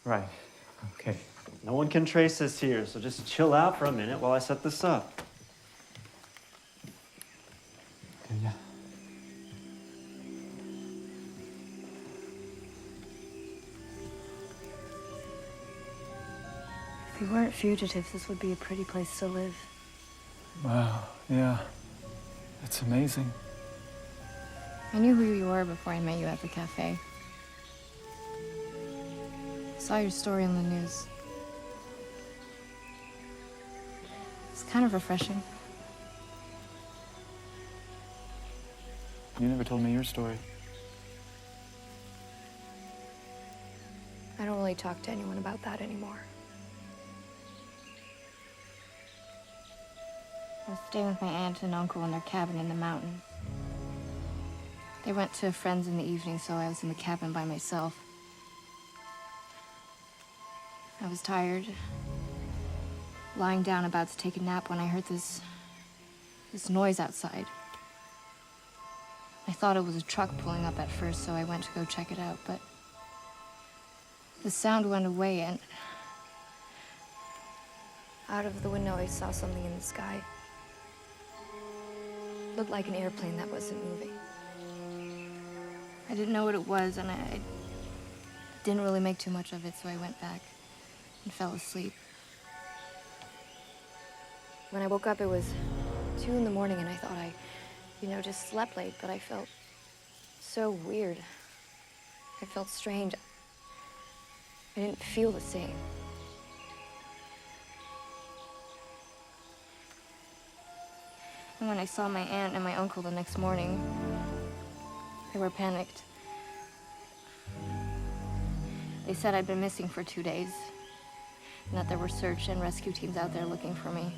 Right, okay.
No one can trace this here, so just chill out for a minute while I set this up.
Okay, yeah.
If we weren't fugitives, this would be a pretty place to live.
Wow, yeah. That's amazing.
I knew who you were before I met you at the cafe. Saw your story on the news. It's kind of refreshing.
You never told me your story.
I don't really talk to anyone about that anymore. I was staying with my aunt and uncle in their cabin in the mountains. They went to friends in the evening, so I was in the cabin by myself. I was tired, lying down about to take a nap when I heard this noise outside. I thought it was a truck pulling up at first, so I went to go check it out, but the sound went away, and out of the window I saw something in the sky. It looked like an airplane that wasn't moving. I didn't know what it was, and I didn't really make too much of it, so I went back and fell asleep. When I woke up, it was 2 in the morning, and I thought I, just slept late, but I felt so weird. I felt strange. I didn't feel the same. And when I saw my aunt and my uncle the next morning, they were panicked. They said I'd been missing for 2 days, and that there were search and rescue teams out there looking for me.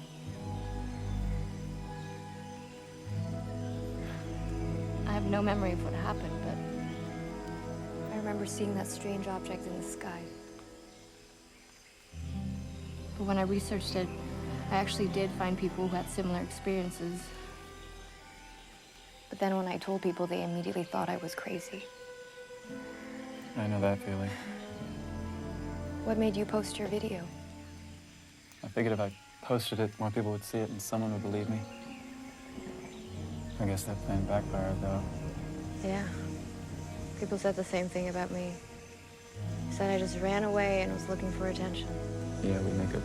I have no memory of what happened, but I remember seeing that strange object in the sky. But when I researched it, I actually did find people who had similar experiences. But then when I told people, they immediately thought I was crazy.
I know that feeling.
What made you post your video?
I figured if I posted it, more people would see it and someone would believe me. I guess that plan backfired, though.
Yeah. People said the same thing about me. Said I just ran away and was looking for attention.
Yeah, we make up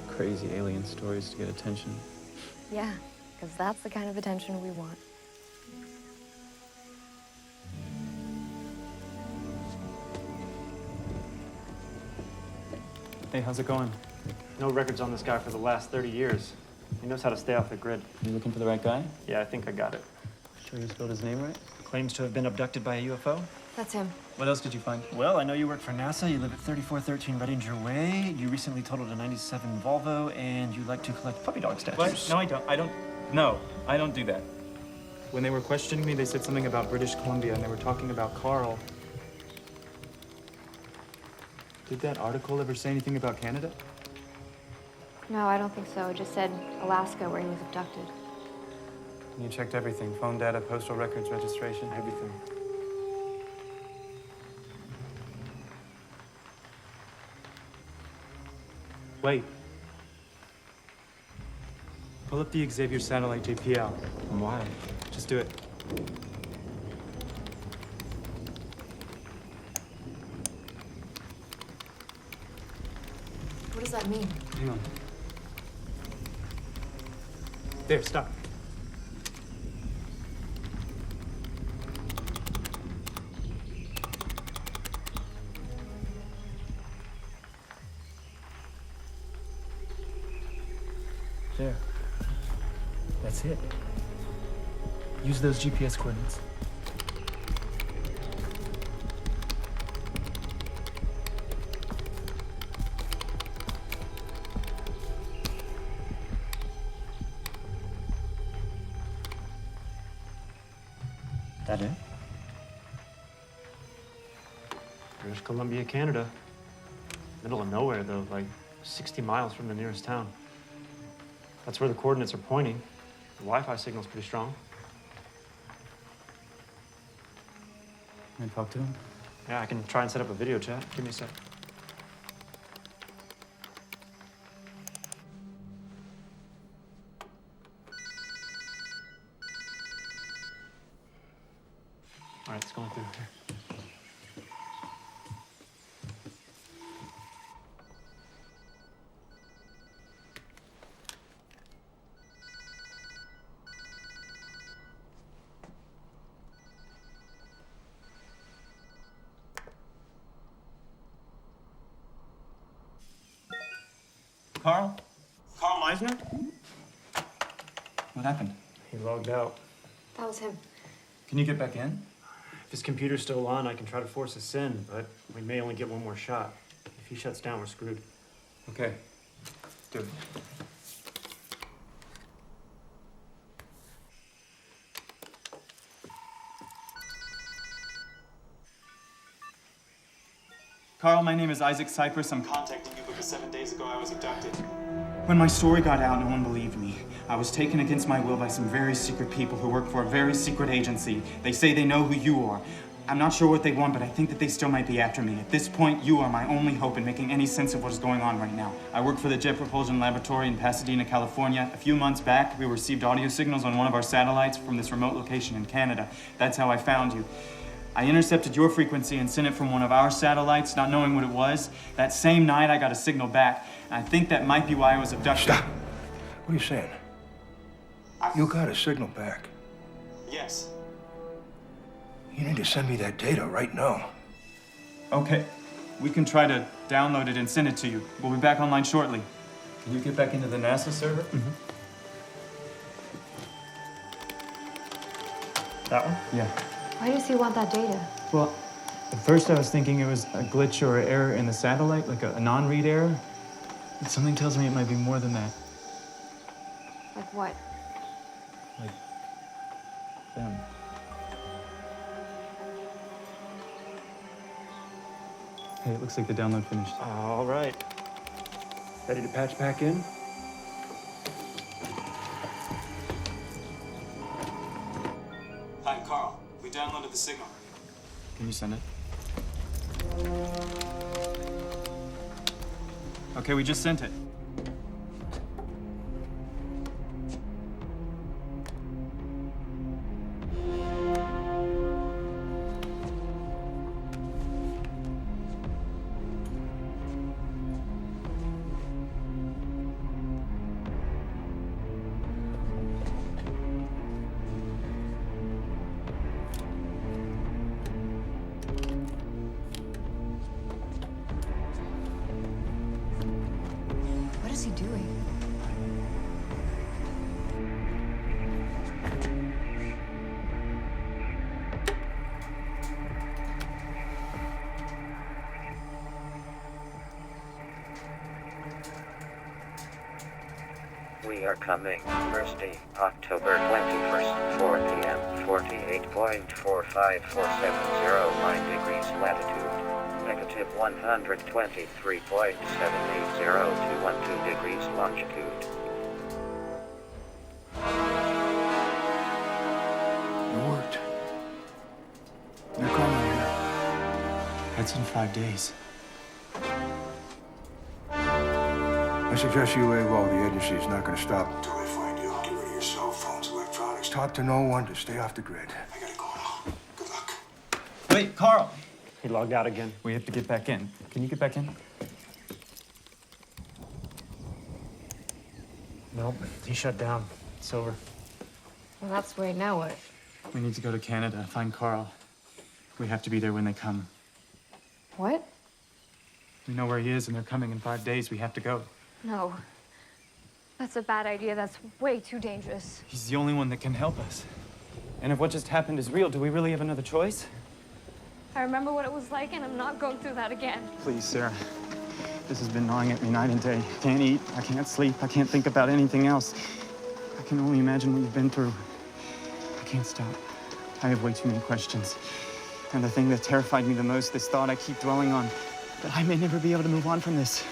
crazy alien stories to get attention.
Yeah, because that's the kind of attention we want.
Hey, how's it going?
No records on this guy for the last 30 years. He knows how to stay off the grid.
You looking for the right guy?
Yeah, I think I got it.
Sure you spelled his name right?
Claims to have been abducted by a UFO.
That's him.
What else did you find?
Well, I know you work for NASA. You live at 3413 Redinger Way. You recently totaled a 97 Volvo, and you like to collect puppy dog statues.
What? No, I don't. No, I don't do that. When they were questioning me, they said something about British Columbia, and they were talking about Carl. Did that article ever say anything about Canada?
No, I don't think so. It just said Alaska, where he was abducted.
And you checked everything, phone data, postal records, registration, everything. Wait. Pull up the Xavier satellite JPL.
Why?
Just do it.
What does that mean?
Hang on. There, stop. There. That's it. Use those GPS coordinates. That it?
British Columbia, Canada. Middle of nowhere, though, like 60 miles from the nearest town. That's where the coordinates are pointing. The Wi-Fi signal's pretty strong.
Can I talk to him?
Yeah, I can try and set up a video chat. Give me a sec. All right, it's going through here.
Carl? Carl Meisner? What happened?
He logged out.
That was him.
Can you get back in?
If his computer's still on, I can try to force us in, but we may only get one more shot. If he shuts down, we're screwed.
Okay. Do it. Carl, my name is Isaac Cypress. I'm contacting you because 7 days ago I was abducted. When my story got out, no one believed me. I was taken against my will by some very secret people who work for a very secret agency. They say they know who you are. I'm not sure what they want, but I think that they still might be after me. At this point, you are my only hope in making any sense of what is going on right now. I work for the Jet Propulsion Laboratory in Pasadena, California. A few months back, we received audio signals on one of our satellites from this remote location in Canada. That's how I found you. I intercepted your frequency and sent it from one of our satellites, not knowing what it was. That same night, I got a signal back. And I think that might be why I was abducted.
Stop. What are you saying? You got a signal back.
Yes.
You need to send me that data right now.
Okay. We can try to download it and send it to you. We'll be back online shortly. Can you get back into the NASA server?
Mm-hmm. That one?
Yeah.
Why does he want that data?
Well, at first I was thinking it was a glitch or an error in the satellite, like a non-read error. But something tells me it might be more than that.
Like what?
Like them. Hey, it looks like the download finished.
All right. Ready to patch back in?
Hi, Carl. We downloaded the signal. Can you send it? Okay, we just sent it.
What is he doing?
We are coming. Thursday, October 21st, 4 p.m. 48.45470 degrees latitude. Negative 123.780 degrees longitude.
It worked. They're coming here.
That's in 5 days.
I suggest you lay low. The agency is not going to stop until they find you. Get rid of your cell phones, electronics. Talk to no one. Just stay off the grid. I gotta go now. Good luck.
Wait, Carl!
He logged out again.
We have to get back in. Can you get back in?
Nope. He shut down. It's over.
Well, that's great. Now what?
We need to go to Canada, find Carl. We have to be there when they come.
What?
We know where he is, and they're coming in 5 days. We have to go.
No. That's a bad idea. That's way too dangerous.
He's the only one that can help us. And if what just happened is real, do we really have another choice?
I remember what it was like, and I'm not going through that again.
Please, Sarah. This has been gnawing at me night and day. I can't eat, I can't sleep, I can't think about anything else. I can only imagine what you've been through. I can't stop. I have way too many questions. And the thing that terrified me the most, this thought I keep dwelling on, that I may never be able to move on from this.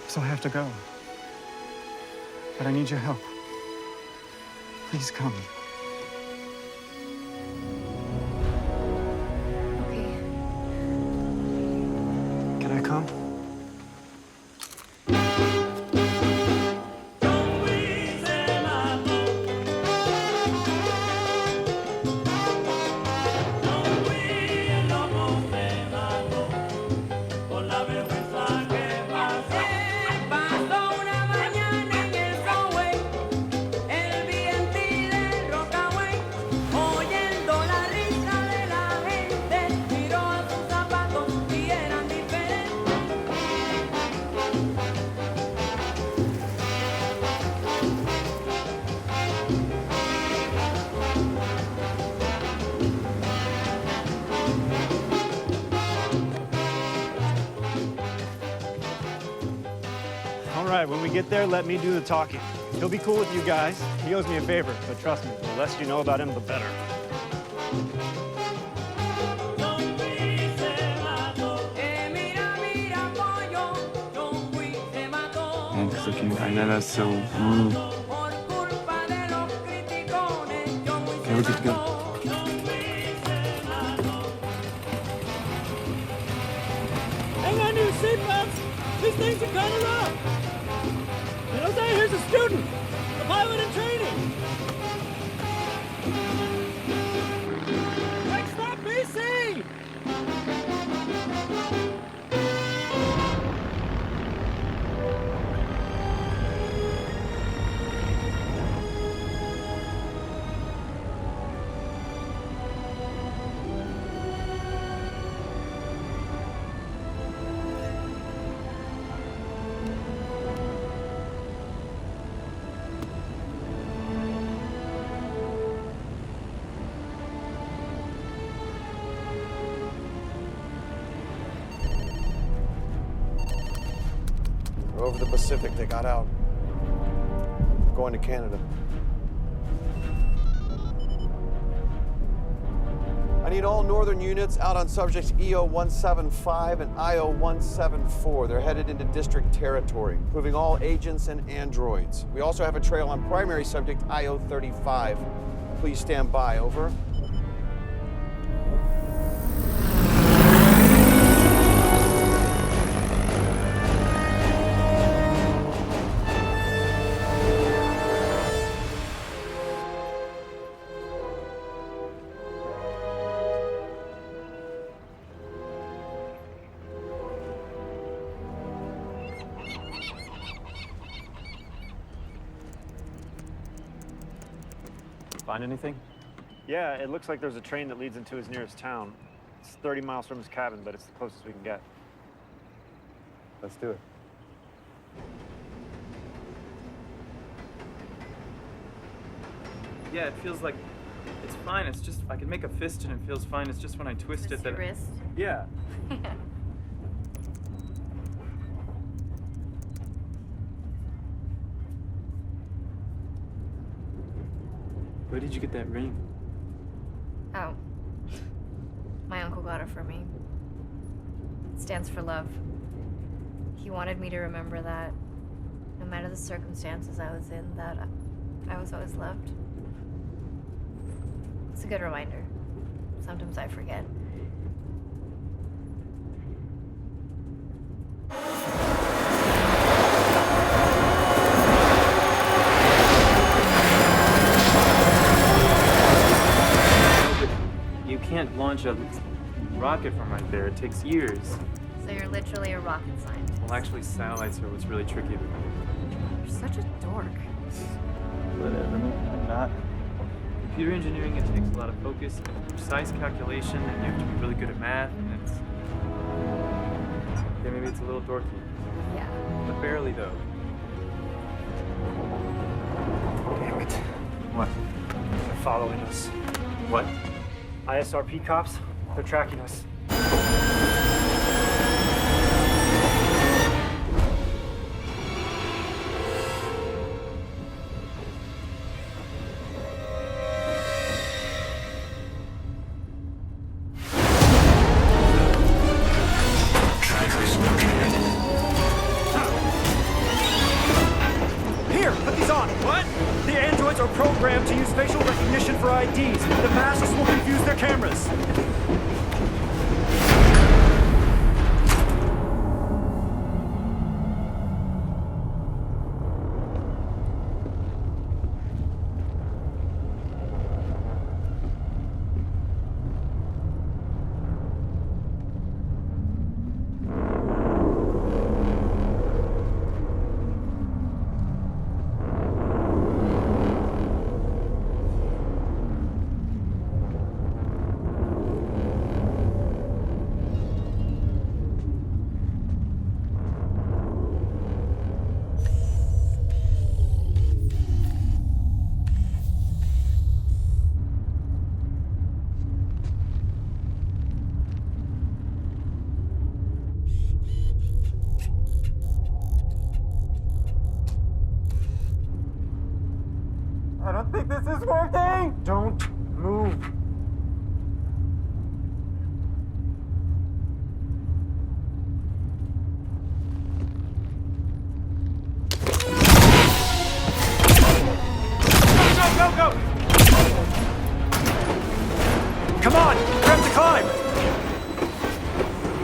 So I have to go. But I need your help. Please come.
Can I come? get there, let me do the talking. He'll be cool with you guys. He owes me a favor, but trust me, the less you know about him, the better.
Because looking behind that, that's so rude. Okay, we're good to go.
Hang on to your seatbelts! These things are kind of rough! And Jose, here's a student! A pilot in training! Next stop, BC!
Over the Pacific, they got out. Going to Canada. I need all northern units out on subjects EO-175 and IO-174. They're headed into district territory, moving all agents and androids. We also have a trail on primary subject IO-35. Please stand by, over.
Find anything? Yeah, it looks like there's a train that leads into his nearest town. It's 30 miles from his cabin, but it's the closest we can get.
Let's do it.
Yeah, it feels like it's fine. It's just I can make a fist and it feels fine. It's just when I twist it that.
Your wrist?
Yeah. Where did you get that ring?
Oh. My uncle got it for me. It stands for love. He wanted me to remember that, no matter the circumstances I was in, that I was always loved. It's a good reminder. Sometimes I forget.
You can't launch a rocket from right there. It takes years.
So you're literally a rocket scientist.
Well, actually, satellites are what's really tricky.
You're such a dork.
Whatever. I'm not. Computer engineering, it takes a lot of focus and precise calculation, and you have to be really good at math, and it's... Yeah, maybe it's a little dorky.
Yeah.
But barely, though.
Damn it.
What?
They're following us.
What?
ISRP cops? They're tracking us. Here, put these on. What? The androids are programmed to use facial recognition for IDs. The masks will confuse their cameras. This is working! Don't move. Go! Come on! We have to climb!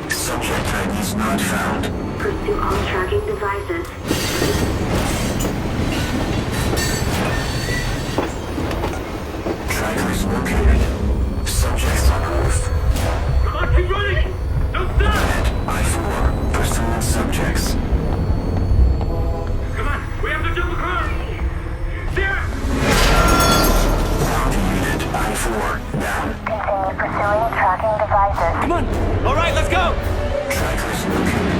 Subject IDs not found.
Pursue all tracking devices.
Trackers located. Subjects on Earth.
Come on, keep running! Don't stop!
I-4, pursuing subjects.
Come on, we have to jump across! There!
Ground unit, I-4, down.
Continue pursuing tracking devices.
Come on! All right, let's go!
Trackers located.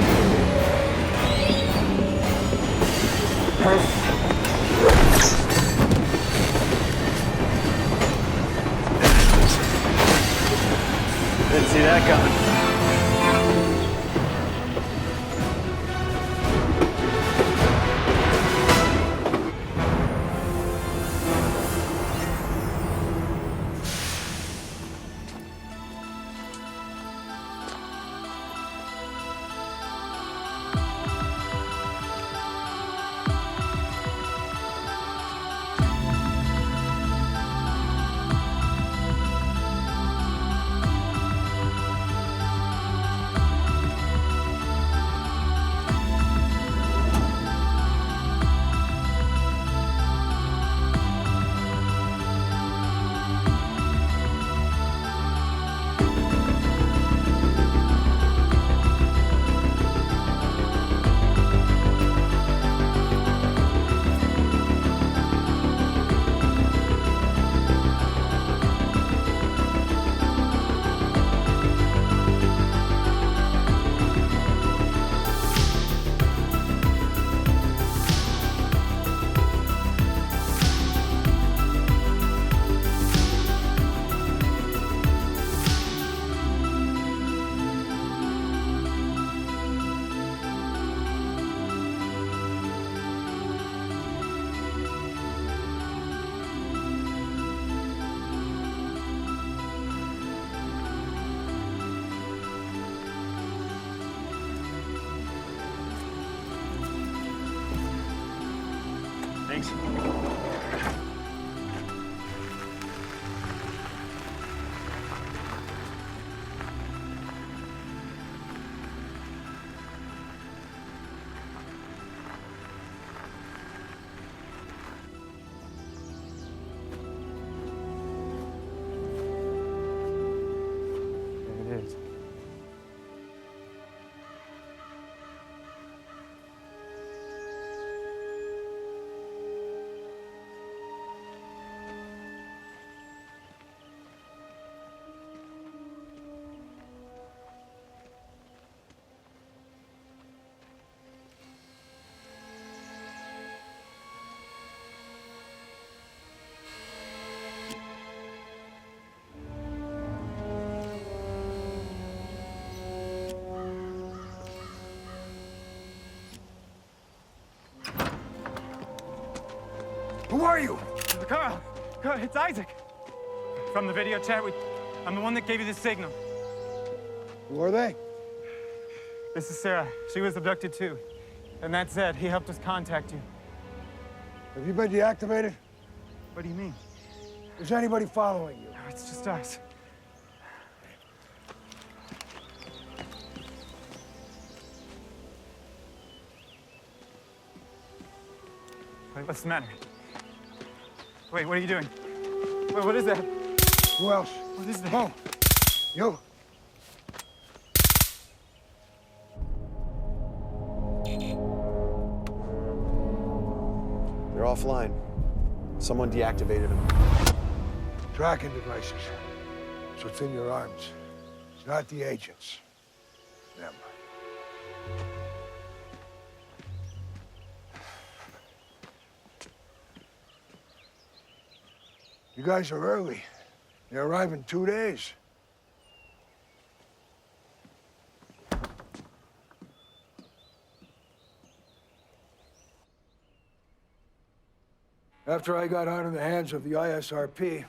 Didn't see that coming. Thanks. There it is.
Who are you?
Carl, it's Isaac. From the video chat, I'm the one that gave you the signal.
Who are they?
This is Sarah. She was abducted too. And that's Zed. He helped us contact you.
Have you been deactivated?
What do you mean?
Is anybody following you?
No, it's just us. Wait, what's the matter? Wait, what are you doing? Wait, what is that?
Who else?
What is that?
Oh, you.
They're offline. Someone deactivated them.
Tracking devices. So it's in your arms. It's not the agents. Them. You guys are early. They arrive in 2 days. After I got out of the hands of the ISRP,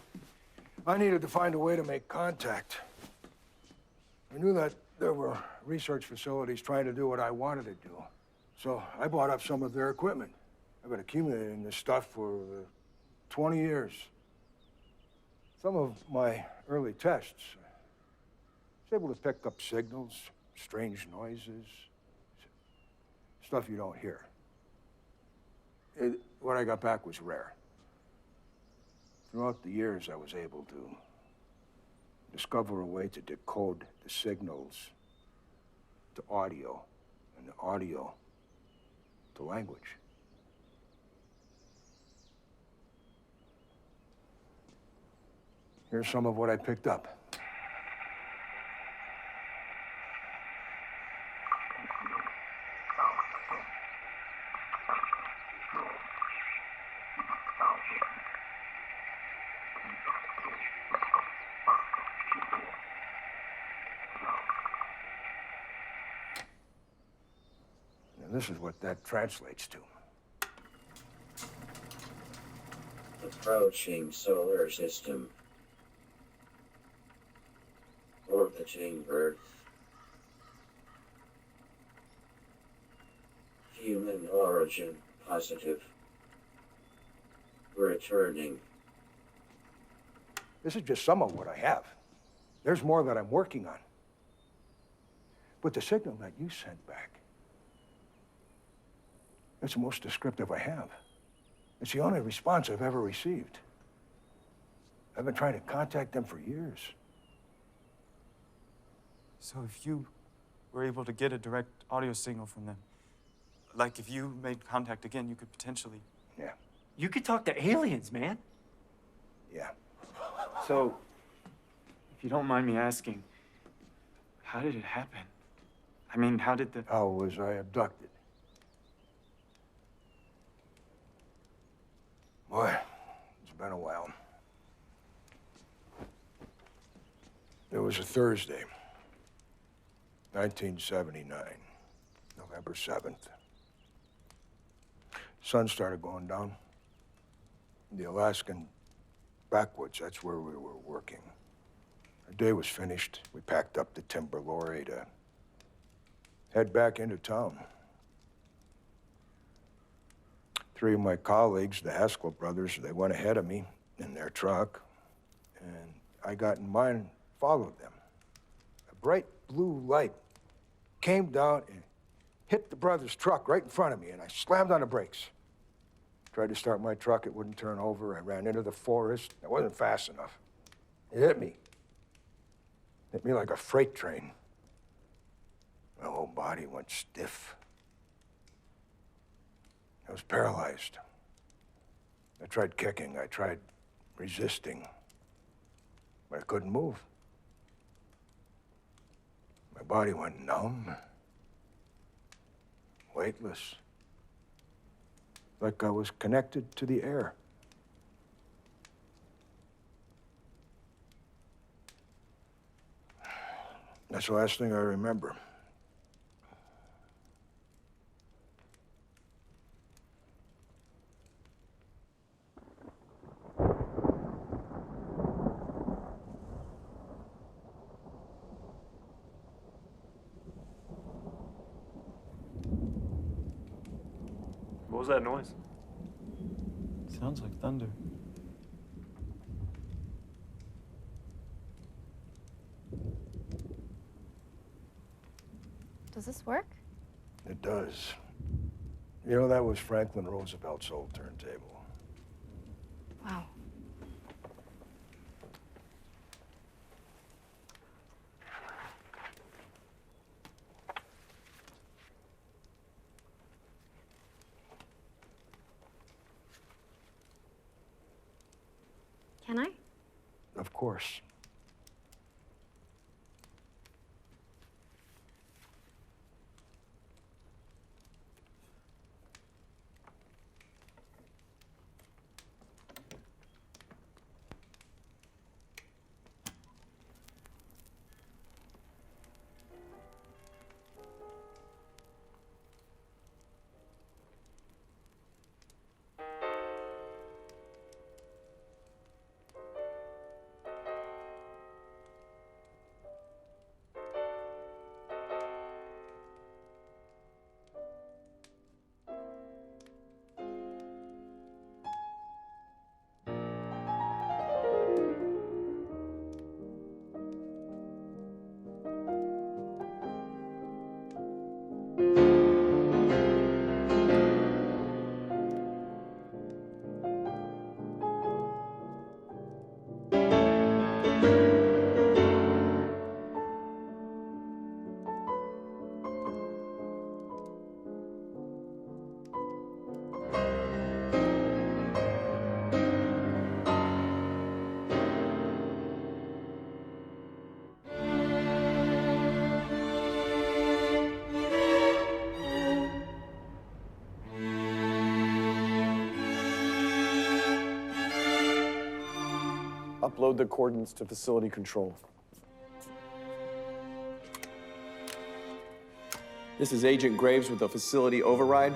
I needed to find a way to make contact. I knew that there were research facilities trying to do what I wanted to do. So I bought up some of their equipment. I've been accumulating this stuff for 20 years. Some of my early tests, I was able to pick up signals, strange noises, stuff you don't hear. What I got back was rare. Throughout the years, I was able to discover a way to decode the signals to audio, and the audio to language. Here's some of what I picked up. This is what that translates to.
Approaching solar system. Orbiting Earth. Human origin positive. Returning.
This is just some of what I have. There's more that I'm working on. But the signal that you sent back, it's the most descriptive I have. It's the only response I've ever received. I've been trying to contact them for years.
So if you were able to get a direct audio signal from them, like if you made contact again, you could potentially...
Yeah.
You could talk to aliens, man.
Yeah.
So, if you don't mind me asking, how did it happen? I mean, how
was I abducted? Boy, it's been a while. It was a Thursday, 1979, November 7th. Sun started going down. The Alaskan backwoods, that's where we were working. Our day was finished. We packed up the timber lorry to head back into town. 3 of my colleagues, the Haskell brothers, they went ahead of me in their truck, and I got in mine and followed them. A bright blue light came down and hit the brothers' truck right in front of me, and I slammed on the brakes. Tried to start my truck, it wouldn't turn over. I ran into the forest. It wasn't fast enough. It hit me. Hit me like a freight train. My whole body went stiff. I was paralyzed. I tried kicking, I tried resisting, but I couldn't move. My body went numb, weightless, like I was connected to the air. That's the last thing I remember.
What was that noise?
Sounds like thunder.
Does this work?
It does. You know, that was Franklin Roosevelt's old turntable.
Wow. Can I?
Of course.
Upload the coordinates to facility control. This is Agent Graves with the facility override.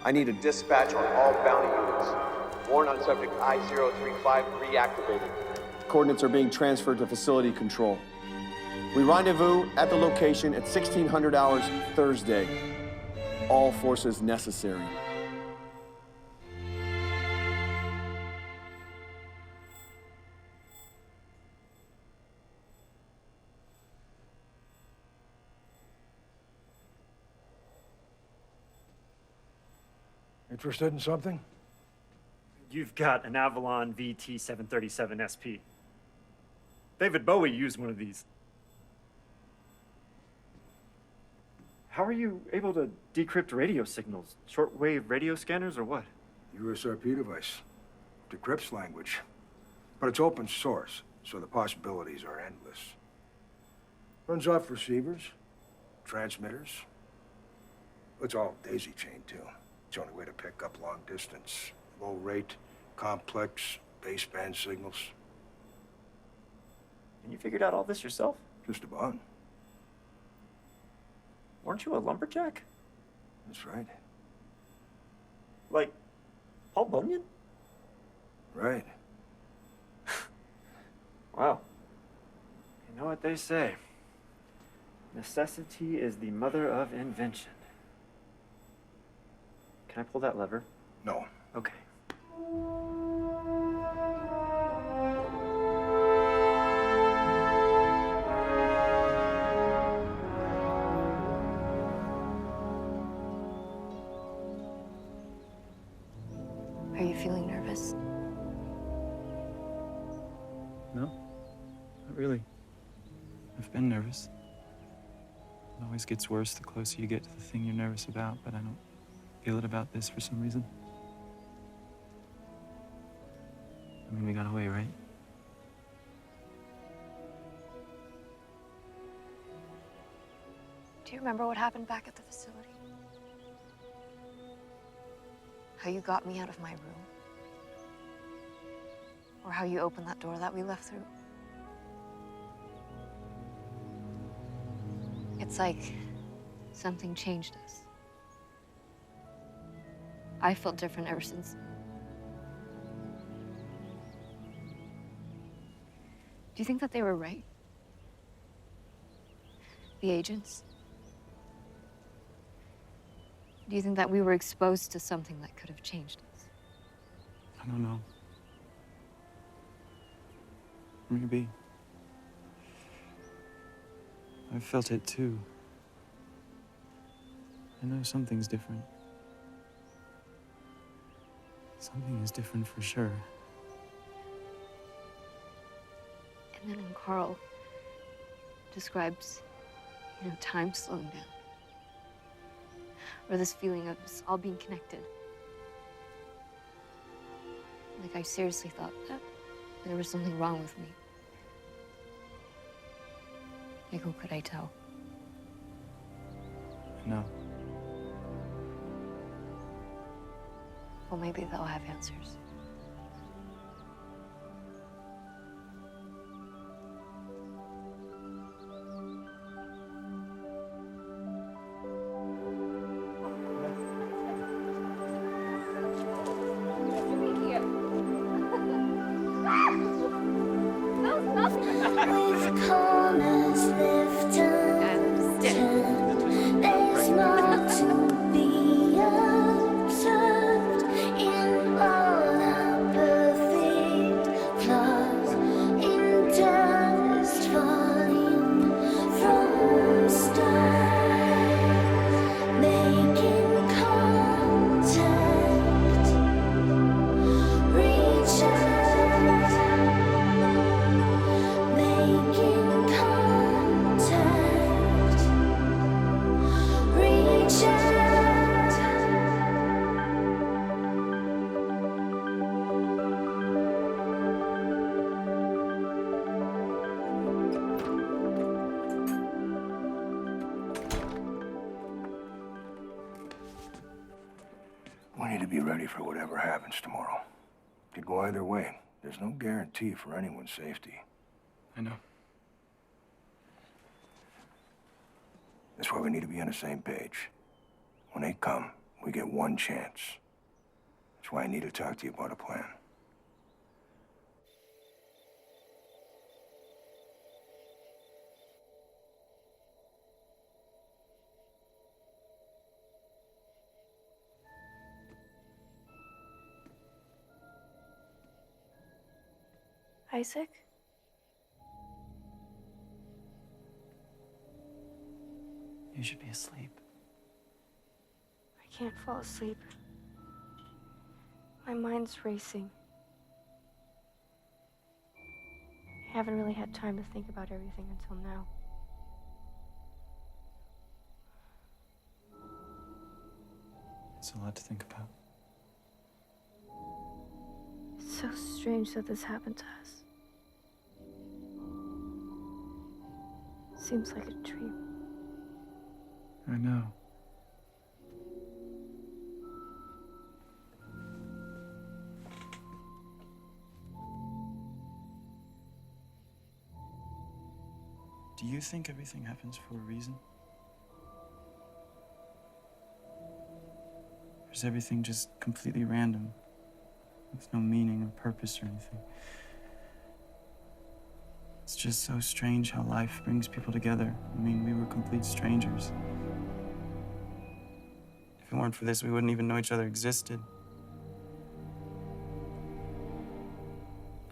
I need a dispatch on all bounty units. Warrant on subject I-035 reactivated. Coordinates are being transferred to facility control. We rendezvous at the location at 1600 hours Thursday. All forces necessary.
Interested in something?
You've got an Avalon VT-737 SP. David Bowie used one of these. How are you able to decrypt radio signals? Shortwave radio scanners or what?
USRP device. Decrypts language. But it's open source, so the possibilities are endless. Runs off receivers, transmitters. It's all daisy-chained, too. It's the only way to pick up long distance, low rate, complex, baseband signals.
And you figured out all this yourself?
Just about.
Weren't you a lumberjack?
That's right.
Like Paul Bunyan?
Right.
Wow. You know what they say. Necessity is the mother of invention. Can I pull that lever?
No.
Okay.
Are you feeling nervous?
No, not really. I've been nervous. It always gets worse the closer you get to the thing you're nervous about, but I don't feel it about this for some reason. I mean, we got away, right?
Do you remember what happened back at the facility? How you got me out of my room? Or how you opened that door that we left through? It's like something changed us. I felt different ever since. Do you think that they were right? The agents? Do you think that we were exposed to something that could have changed us?
I don't know. Maybe. I've felt it too. I know something's different. Something is different for sure.
And then when Carl describes, time slowing down. Or this feeling of us all being connected. Like I seriously thought that there was something wrong with me. Like who could I tell?
No.
Well, maybe they'll have answers.
There's more to be observed in all
ready for whatever happens tomorrow. It could go either way. There's no guarantee for anyone's safety.
I know.
That's why we need to be on the same page. When they come, we get one chance. That's why I need to talk to you about a plan.
Isaac?
You should be asleep.
I can't fall asleep. My mind's racing. I haven't really had time to think about everything until now.
It's a lot to think about.
It's so strange that this happened to us. Seems like a dream.
I know. Do you think everything happens for a reason? Or is everything just completely random, with no meaning or purpose or anything? It's just so strange how life brings people together. I mean, we were complete strangers. If it weren't for this, we wouldn't even know each other existed.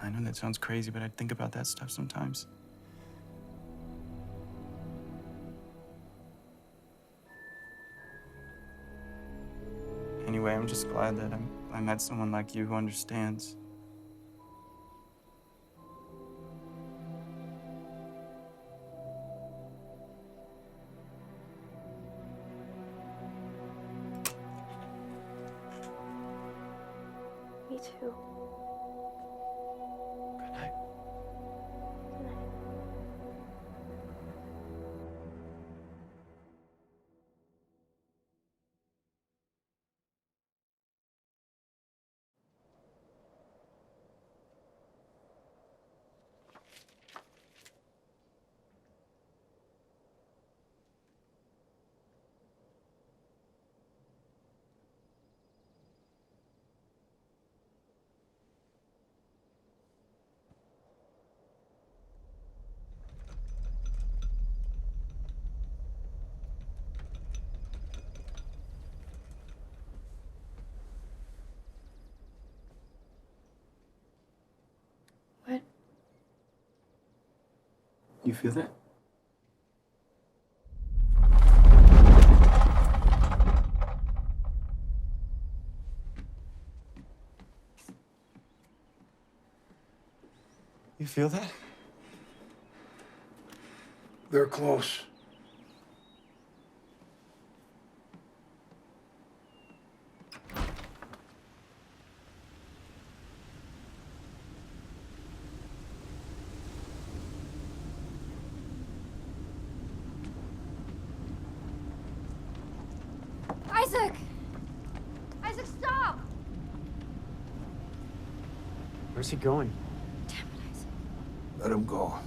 I know that sounds crazy, but I think about that stuff sometimes. Anyway, I'm just glad that I met someone like you who understands.
Me too.
Good night.
Good night. What?
You feel that? You feel that?
They're close.
Isaac! Isaac, stop!
Where's he going?
Let him go.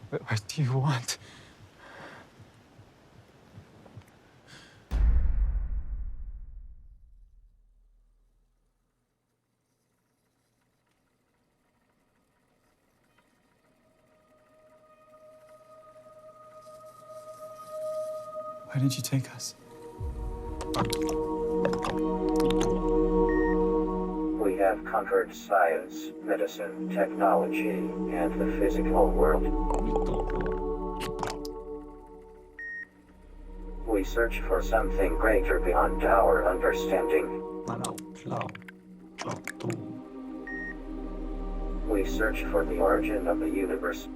What do you want? Why did you take us?
We have conquered science, medicine, technology, and the physical world. We search for something greater beyond our understanding. We search for the origin of the universe,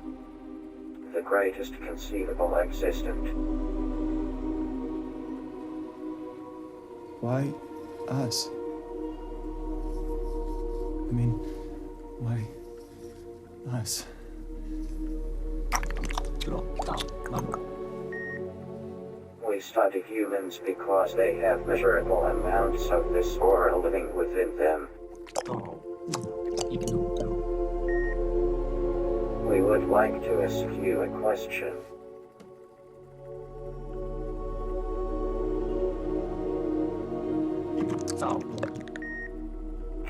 the greatest conceivable existent.
Why us? I mean, why us?
We study humans because they have measurable amounts of this aura living within them. We would like to ask you a question.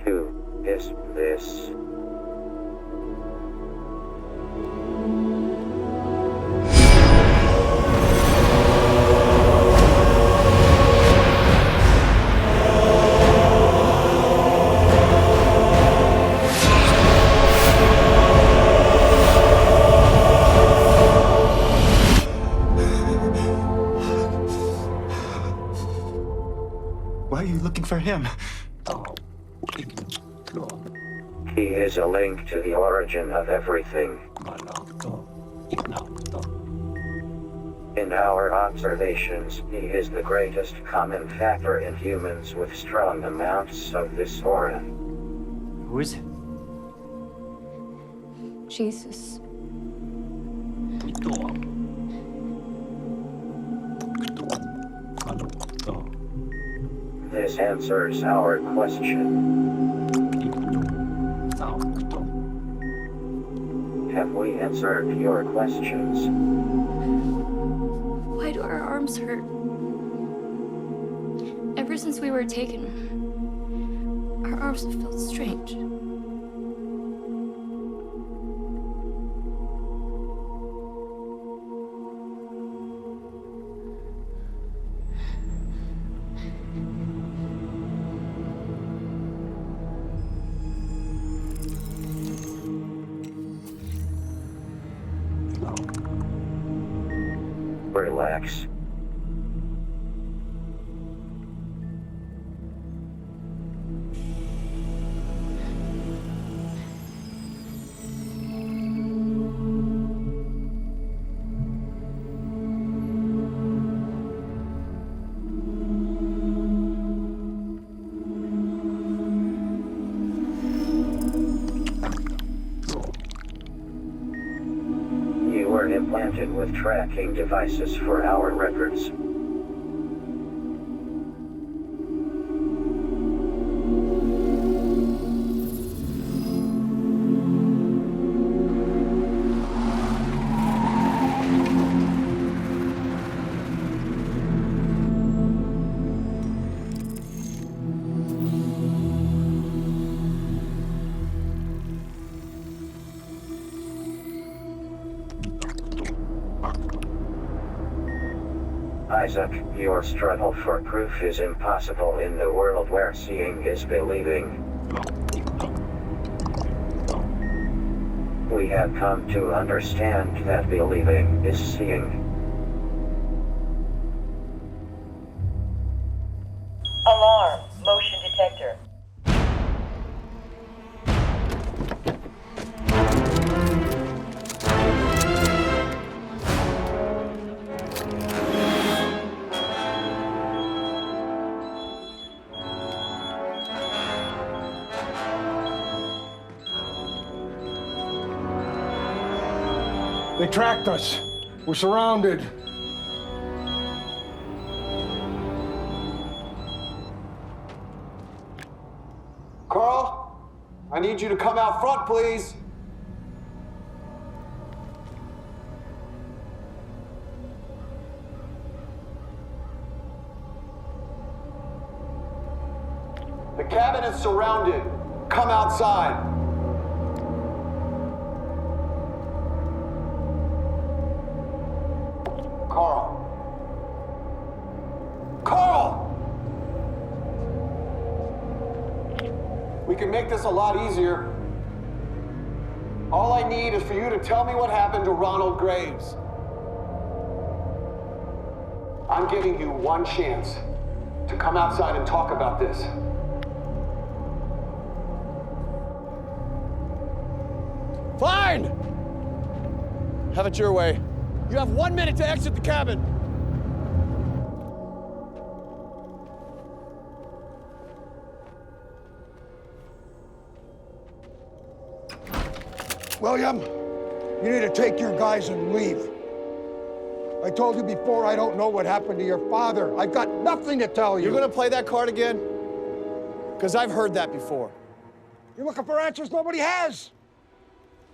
Who is this?
Why are you looking for him?
He is a link to the origin of everything. In our observations, he is the greatest common factor in humans with strong amounts of this aura.
Who is it?
Jesus.
This answers our question. Have we answered your questions?
Why do our arms hurt? Ever since we were taken, our arms have felt strange.
Relax. You were implanted with tracking devices for our records. Isaac, your struggle for proof is impossible in the world where seeing is believing. We have come to understand that believing is seeing.
Alarm. Motion detector.
They tracked us. We're surrounded.
Carl, I need you to come out front, please. The cabin is surrounded. Come outside.
We can make this a lot easier. All I need is for you to tell me what happened to Ronald Graves. I'm giving you one chance to come outside and talk about this. Fine! Have it your way. You have 1 minute to exit the cabin.
William, you need to take your guys and leave. I told you before, I don't know what happened to your father. I've got nothing to tell you.
You're gonna play that card again? Because I've heard that before.
You're looking for answers nobody has.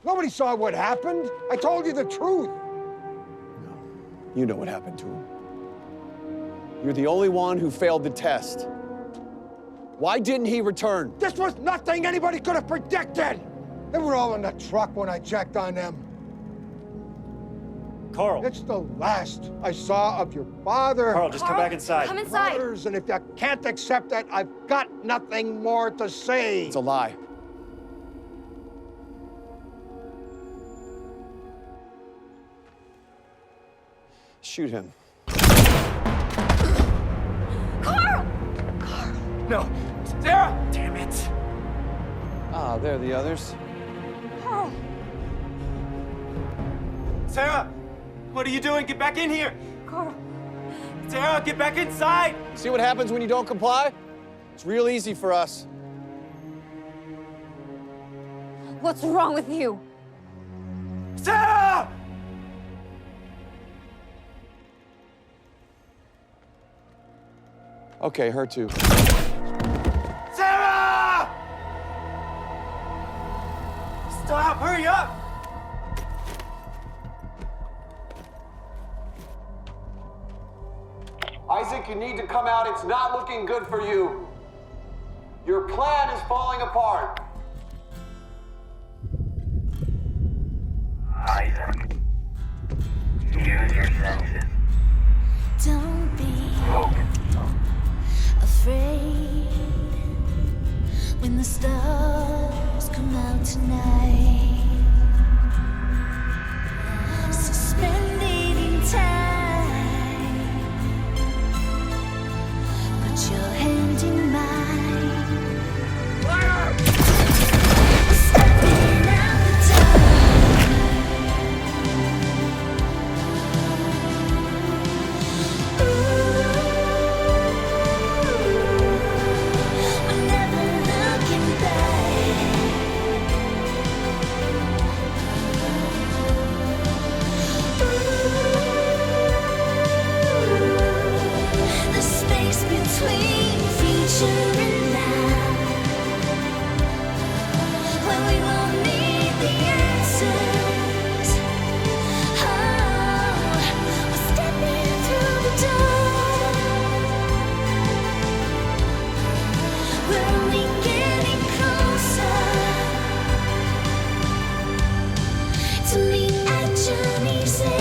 Nobody saw what happened. I told you the truth.
You know what happened to him. You're the only one who failed the test. Why didn't he return?
This was nothing anybody could have predicted. They were all in the truck when I checked on them.
Carl.
It's the last I saw of your father.
Carl, just come back inside.
Come inside.
Brothers, and if you can't accept that, I've got nothing more to say.
It's a lie. Shoot him.
Carl!
No. Sarah! Damn it.
Ah, there are the others.
Carl.
Sarah! What are you doing? Get back in here!
Carl.
Sarah, get back inside!
See what happens when you don't comply? It's real easy for us.
What's wrong with you?
Sarah!
Okay, her too.
Sarah! Stop! Hurry up!
Isaac, you need to come out. It's not looking good for you. Your plan is falling apart.
Isaac, use your senses.
Don't be afraid when the stars come out tonight. Suspended in time, put your hand in mine. Stepping out the we're never looking back. The space between future and now, when we won't need the answers. Oh, we're stepping through the door. We're only getting closer to meet at journey's end.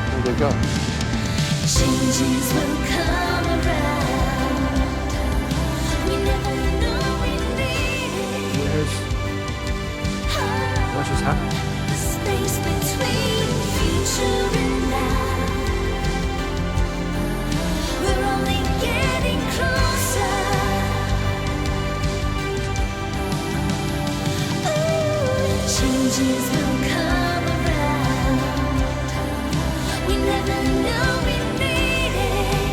There they go.
Changes will come around. We never know we need it.
What just happened?
The space between future and now. We're only getting closer. Ooh, changes will come around. We never know we need it.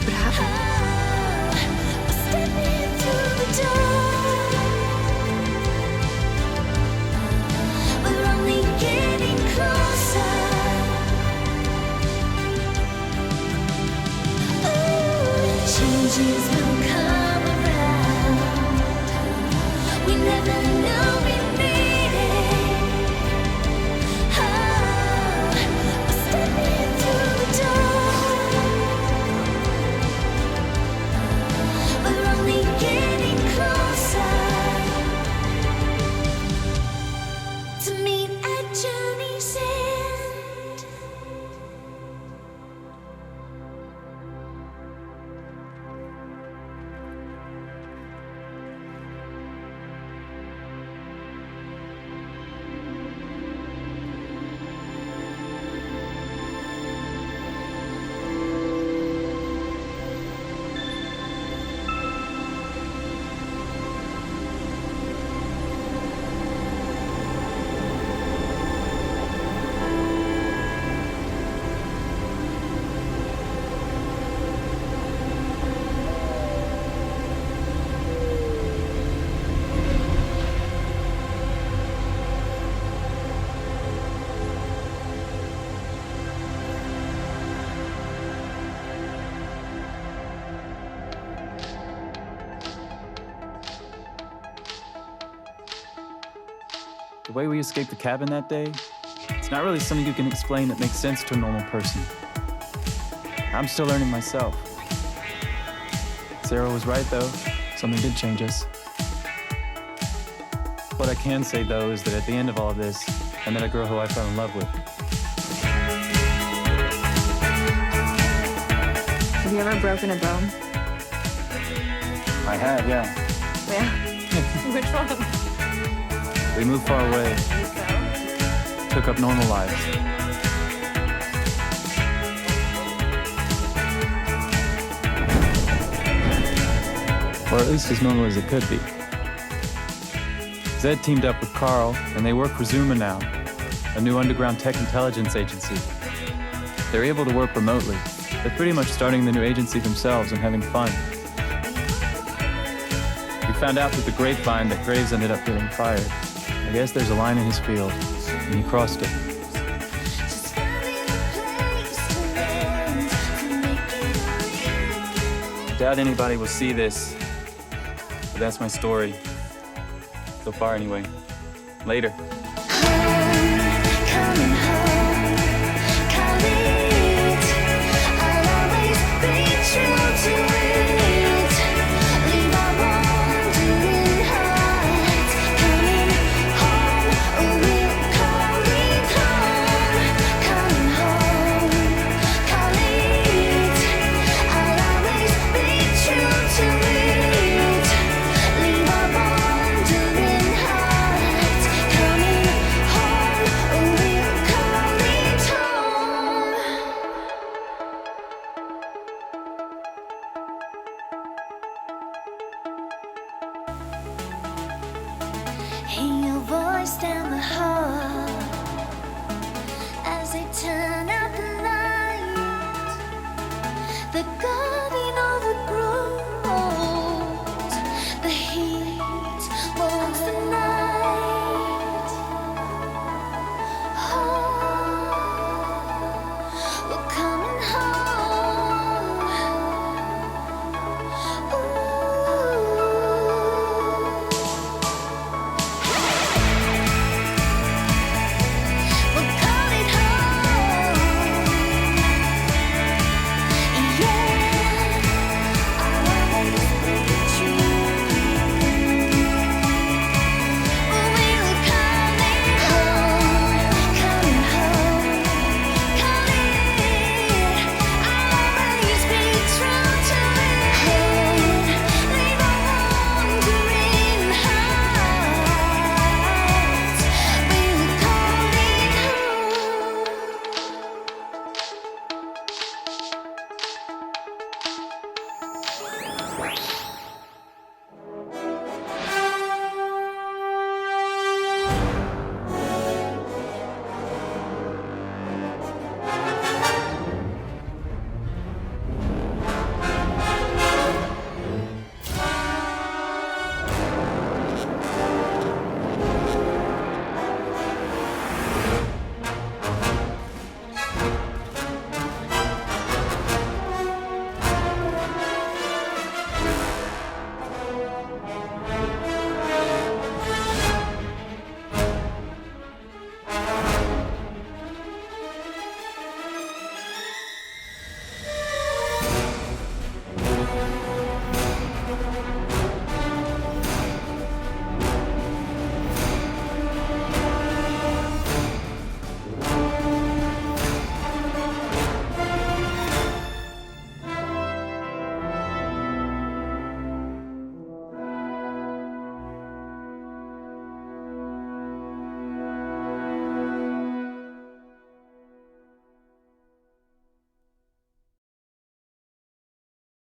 What happened? We're stepping through the door.
The way we escaped the cabin that day, it's not really something you can explain that makes sense to a normal person. I'm still learning myself. Sarah was right, though. Something did change us. What I can say, though, is that at the end of all of this, I met a girl who I fell in love with.
Have you ever broken a bone?
I have, yeah.
Yeah? Which one?
We moved far away. Took up normal lives. Or at least as normal as it could be. Zed teamed up with Carl, and they work for Zuma now, a new underground tech intelligence agency. They're able to work remotely. They're pretty much starting the new agency themselves and having fun. We found out through the grapevine that Graves ended up getting fired. I guess there's a line in his field, and he crossed it. I doubt anybody will see this, but that's my story. So far, anyway. Later.
Coming